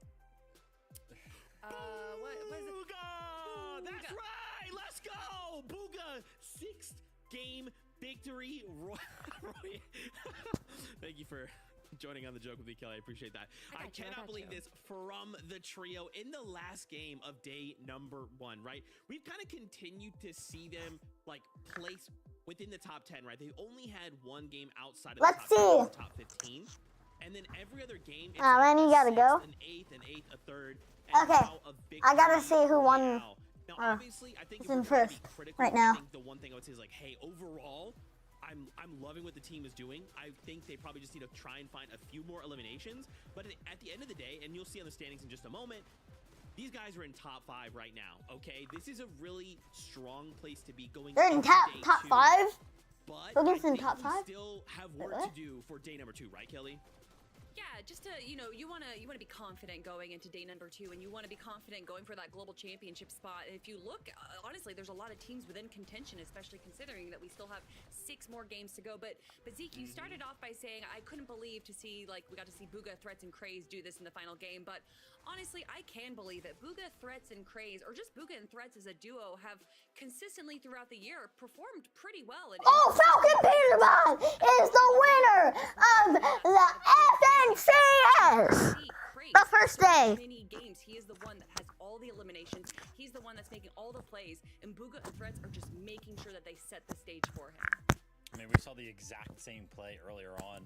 What is it? Booga! That's Booga. right! Let's go! Booga! 6th game victory. Roy. Thank you for joining on the joke with me, Kelly. I appreciate that. I cannot believe this from the trio in the last game of day number 1, right? We've kind of continued to see them like place within the top 10, right? They've only had one game outside of Let's the see. top 15. And then every other game, it's Man, you gotta go. an eighth, a third. And Okay, now a I gotta victory see who won. now. Now, obviously, I think it's if we're in trying to be first critical, right now. I think the one thing I would say is like, hey, overall, I'm loving what the team is doing. I think they probably just need to try and find a few more eliminations. But at the end of the day, and you'll see on the standings in just a moment, these guys are in top 5 right now. Okay, this is a really strong place to be going. They're in into top day 2. 5? But Boogie's I in think top we 5? still have Wait, work what? to do for day number 2, right, Kelly? Yeah, just to, you wanna be confident going into day number 2, and you wanna be confident going for that global championship spot. And if you look, honestly, there's a lot of teams within contention, especially considering that we still have 6 more games to go. But Zeke, you started off by saying I couldn't believe to see, like, we got to see Booga, Threats, and Craze do this in the final game. But honestly, I can believe it. Booga, Threats, and Craze, or just Booga and Threats as a duo, have consistently throughout the year performed pretty well. And Oh, Falcon Peterbot is the winner of the FNCS! The first day. Many games, he is the one that has all the eliminations. He's the one that's making all the plays, and Booga and Threats are just making sure that they set the stage for him. I mean, we saw the exact same play earlier on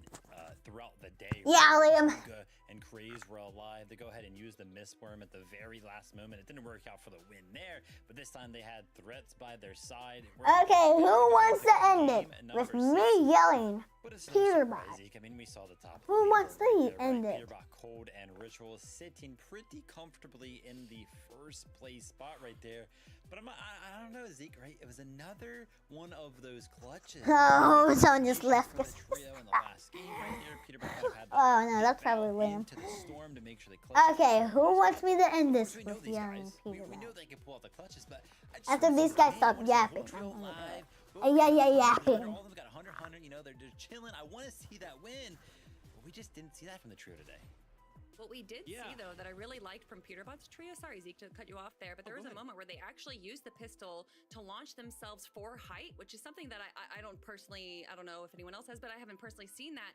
throughout the day. Yeah, Liam. Booga and Craze were alive. They go ahead and use the Mistworm at the very last moment. It didn't work out for the win there, but this time they had Threats by their side. Okay, who wants to end it? With me yelling. But it's Peterbot. I mean, we saw the top. Who three wants right to there, end right? it? Peterbot, Cold, and Ritual sitting pretty comfortably in the first place spot right there. But I don't know, Zeke, right? It was another one of those clutches. Oh, someone just left. For the trio in the last game right there. Peterbot kind of had Oh, no, to that's bow probably Liam. into the storm to make sure they clutch it. Okay, who wants me to end this We know with these yelling guys. We Peterbot? know they can pull out the clutches, but I just After don't these see guys the stop game. I want yapping, the whole I'm trio gonna live. yapping. All of them got 100, you know, they're just chilling. I want to see that win, but we just didn't see that from the trio today. What we did see, though, that I really liked from Peterbot's trio, sorry, Zeke, to cut you off there, but there was a moment where they actually used the pistol to launch themselves for height, which is something that I don't personally, I don't know if anyone else has, but I haven't personally seen that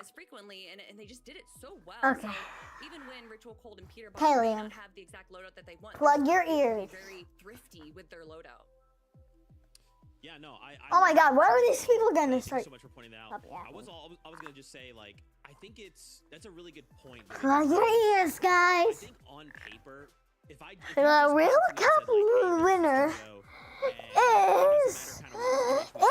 as frequently, and they just did it so well. Okay. So even when Ritual Cold and Peterbot Okay, may Liam. not have the exact loadout that they want, Plug they're your still ears. very thrifty with their loadout. Yeah, no, Oh my god, what are these people gonna Thank you start? so much for pointing that out. Stop I yapping. was gonna just say, like, I think that's a really good point. Plug your ears, I guys. think on paper, if you The just real came to me and cup said, like, hey, winner this is the trio, and it doesn't matter kind of what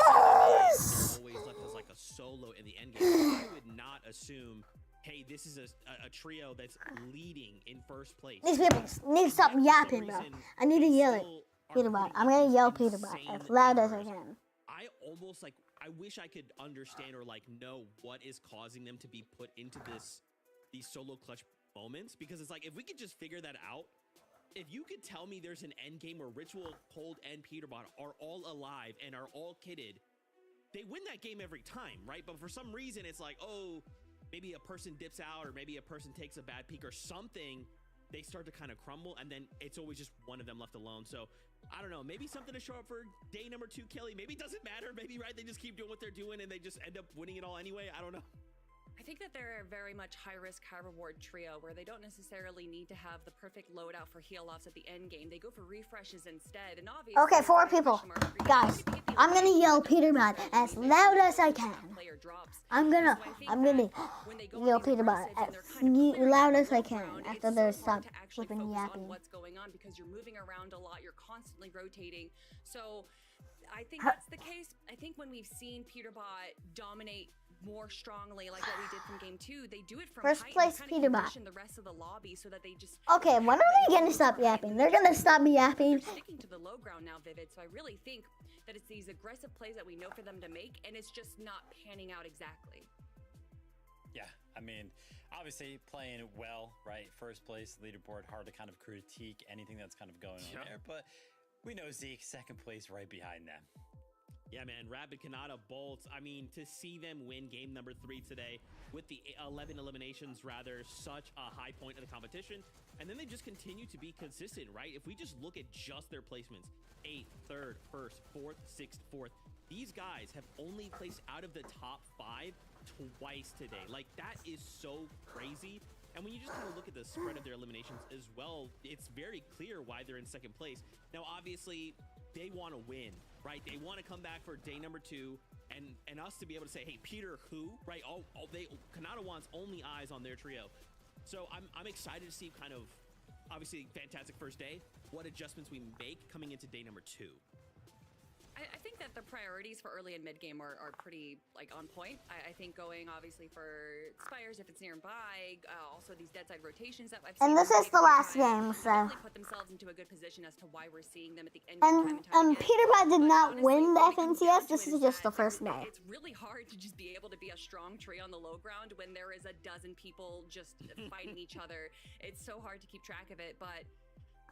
situation is- they always left as like a solo in the end game, I would not assume, hey, this is a trio that's leading in first place. These people need to stop Yet, for some yapping, bro. reason, I need to they yell it. still are Peterbot. putting I'm gonna up yell these Peterbot insane as loud as I numbers. can. I almost like, I wish I could understand or like know what is causing them to be put into these solo clutch moments, because it's like, if we could just figure that out, if you could tell me there's an end game where Ritual, Cold, and Peterbot are all alive and are all kitted, they win that game every time, right? But for some reason, it's like, oh, maybe a person dips out or maybe a person takes a bad peek or something, they start to kind of crumble, and then it's always just one of them left alone. So I don't know, maybe something to show up for day number 2, Kelly. Maybe it doesn't matter. Maybe, right, they just keep doing what they're doing and they just end up winning it all anyway. I don't know. I think that they're a very much high risk, high reward trio where they don't necessarily need to have the perfect loadout for heal offs at the end game. They go for refreshes instead. And obviously, Okay, 4 people. Guys, I'm gonna yell Peterbot as loud as I can. I'm gonna yell Peterbot as loud as I can after they stop flipping yapping. What's going on, because you're moving around a lot, you're constantly rotating. So I think that's the case. I think when we've seen Peterbot dominate more strongly, like what we did from game 2, they do it from First height place and kind of Peterbot. condition the rest of the lobby so that they just. Okay, when are they gonna stop yapping? They're gonna stop yapping. They're sticking to the low ground now, Vivid. So I really think that it's these aggressive plays that we know for them to make, and it's just not panning out exactly. Yeah, I mean, obviously playing well, right? First place, leaderboard, hard to kind of critique anything that's kind of going on there, but we know Zeke, second place right behind them. Yeah, man, Rapid Kanata Bolts. I mean, to see them win game number 3 today with the 11 eliminations, rather, such a high point of the competition. And then they just continue to be consistent, right? If we just look at just their placements, 8th, 3rd, 1st, 4th, 6th, 4th, these guys have only placed out of the top 5 twice today. Like, that is so crazy. And when you just kind of look at the spread of their eliminations as well, it's very clear why they're in second place. Now, obviously, they want to win, right? They want to come back for day number 2 and us to be able to say, hey, Peter, who, right? Kanata wants only eyes on their trio. So I'm excited to see kind of, obviously, fantastic first day, what adjustments we make coming into day number 2. I think that the priorities for early and mid game are pretty like on point. I think going obviously for Spires if it's nearby, also these dead side rotations that I've seen. And this them is take the a few last times, game, so. definitely put themselves into a good position as to why we're seeing them at the end. And Peterbot did not win the FNCS. This is just the first day. It's really hard to just be able to be a strong tree on the low ground when there is a dozen people just fighting each other. It's so hard to keep track of it, but.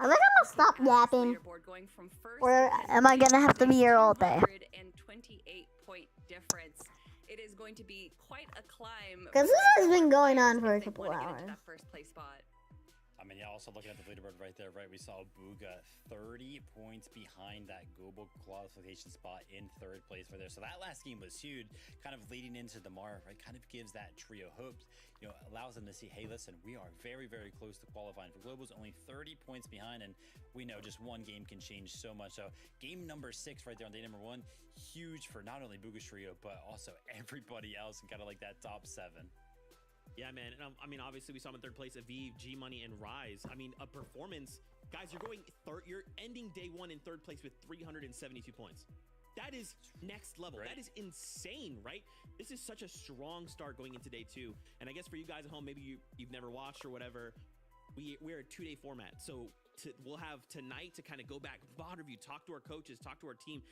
Are they gonna stop yapping? Going from first Or am I gonna have to be here all day? 228-point difference. It is going to be quite a climb. Because this has been going on for a couple hours. hours. That first place spot. I mean, yeah, also looking at the leaderboard right there, right? We saw Bugha 30 points behind that global qualification spot in 3rd place right there. So that last game was huge, kind of leading into tomorrow, right? Kind of gives that trio hopes, you know, allows them to see, hey, listen, we are very, very close to qualifying for globals, only 30 points behind. And we know just one game can change so much. So game number 6 right there on day number 1, huge for not only Bugha's trio, but also everybody else and kind of like that top 7. Yeah, man. And I mean, obviously, we saw him in 3rd place, Aviv, G Money, and Rise. I mean, a performance. Guys, you're ending day 1 in 3rd place with 372 points. That is next level. Right. That is insane, right? This is such a strong start going into day 2. And I guess for you guys at home, maybe you've never watched or whatever, we're a 2-day format. So we'll have tonight to kind of go back, VOD review, talk to our coaches, talk to our team,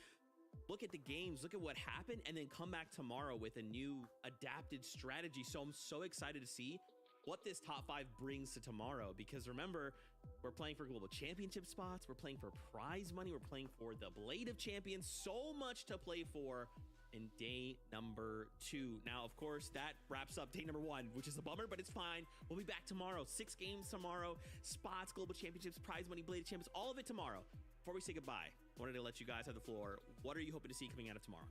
look at the games, look at what happened, and then come back tomorrow with a new adapted strategy. So I'm so excited to see what this top 5 brings to tomorrow, because remember, we're playing for global championship spots, we're playing for prize money, we're playing for the Blade of Champions, so much to play for in day number 2. Now, of course, that wraps up day number 1, which is a bummer, but it's fine. We'll be back tomorrow. 6 games tomorrow, spots, global championships, prize money, Blade of Champions, all of it tomorrow. Before we say goodbye, wanted to let you guys have the floor. What are you hoping to see coming out of tomorrow?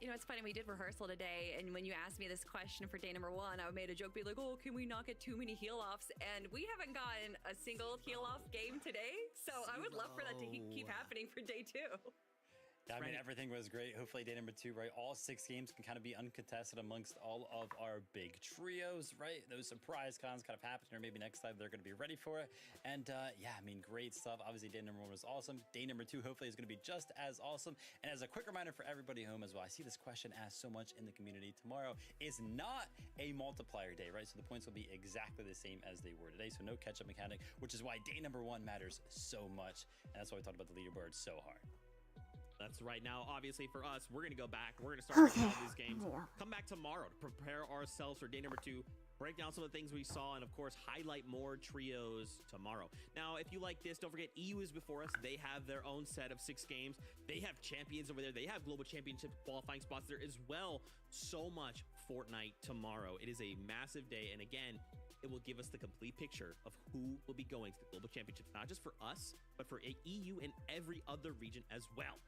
You know, it's funny, we did rehearsal today, and when you asked me this question for day number 1, I made a joke, be like, oh, can we not get too many heal-offs? And we haven't gotten a single heal-off game today, so I would love for that to keep happening for day 2. Yeah, I mean, everything was great. Hopefully day number 2, right? All 6 games can kind of be uncontested amongst all of our big trios, right? Those surprise cons kind of happen, or maybe next time they're going to be ready for it. And yeah, I mean, great stuff. Obviously, day number 1 was awesome. Day number 2, hopefully, is going to be just as awesome. And as a quick reminder for everybody home as well, I see this question asked so much in the community. Tomorrow is not a multiplier day, right? So the points will be exactly the same as they were today. So no catch-up mechanic, which is why day number 1 matters so much. And that's why we talked about the leaderboard so hard. That's right. Now, obviously, for us, we're going to go back. We're going to start all these games. Come back tomorrow to prepare ourselves for day number 2. Break down some of the things we saw and, of course, highlight more trios tomorrow. Now, if you like this, don't forget EU is before us. They have their own set of 6 games. They have champions over there. They have global championship qualifying spots there as well. So much Fortnite tomorrow. It is a massive day. And again, it will give us the complete picture of who will be going to the global championships, not just for us, but for EU and every other region as well.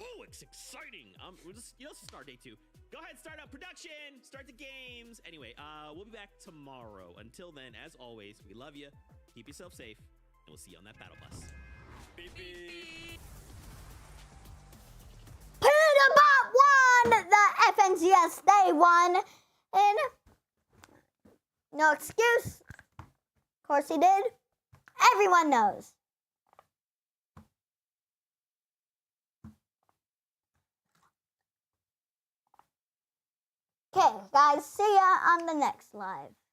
Oh, it's exciting. We'll just, let's start day 2. Go ahead, start up production, start the games. Anyway, we'll be back tomorrow. Until then, as always, we love you. Keep yourself safe, and we'll see you on that battle bus. Beep, beep. Peterbot won the FNCS day 1. And no excuse. Of course he did. Everyone knows. Okay, guys, see ya on the next live.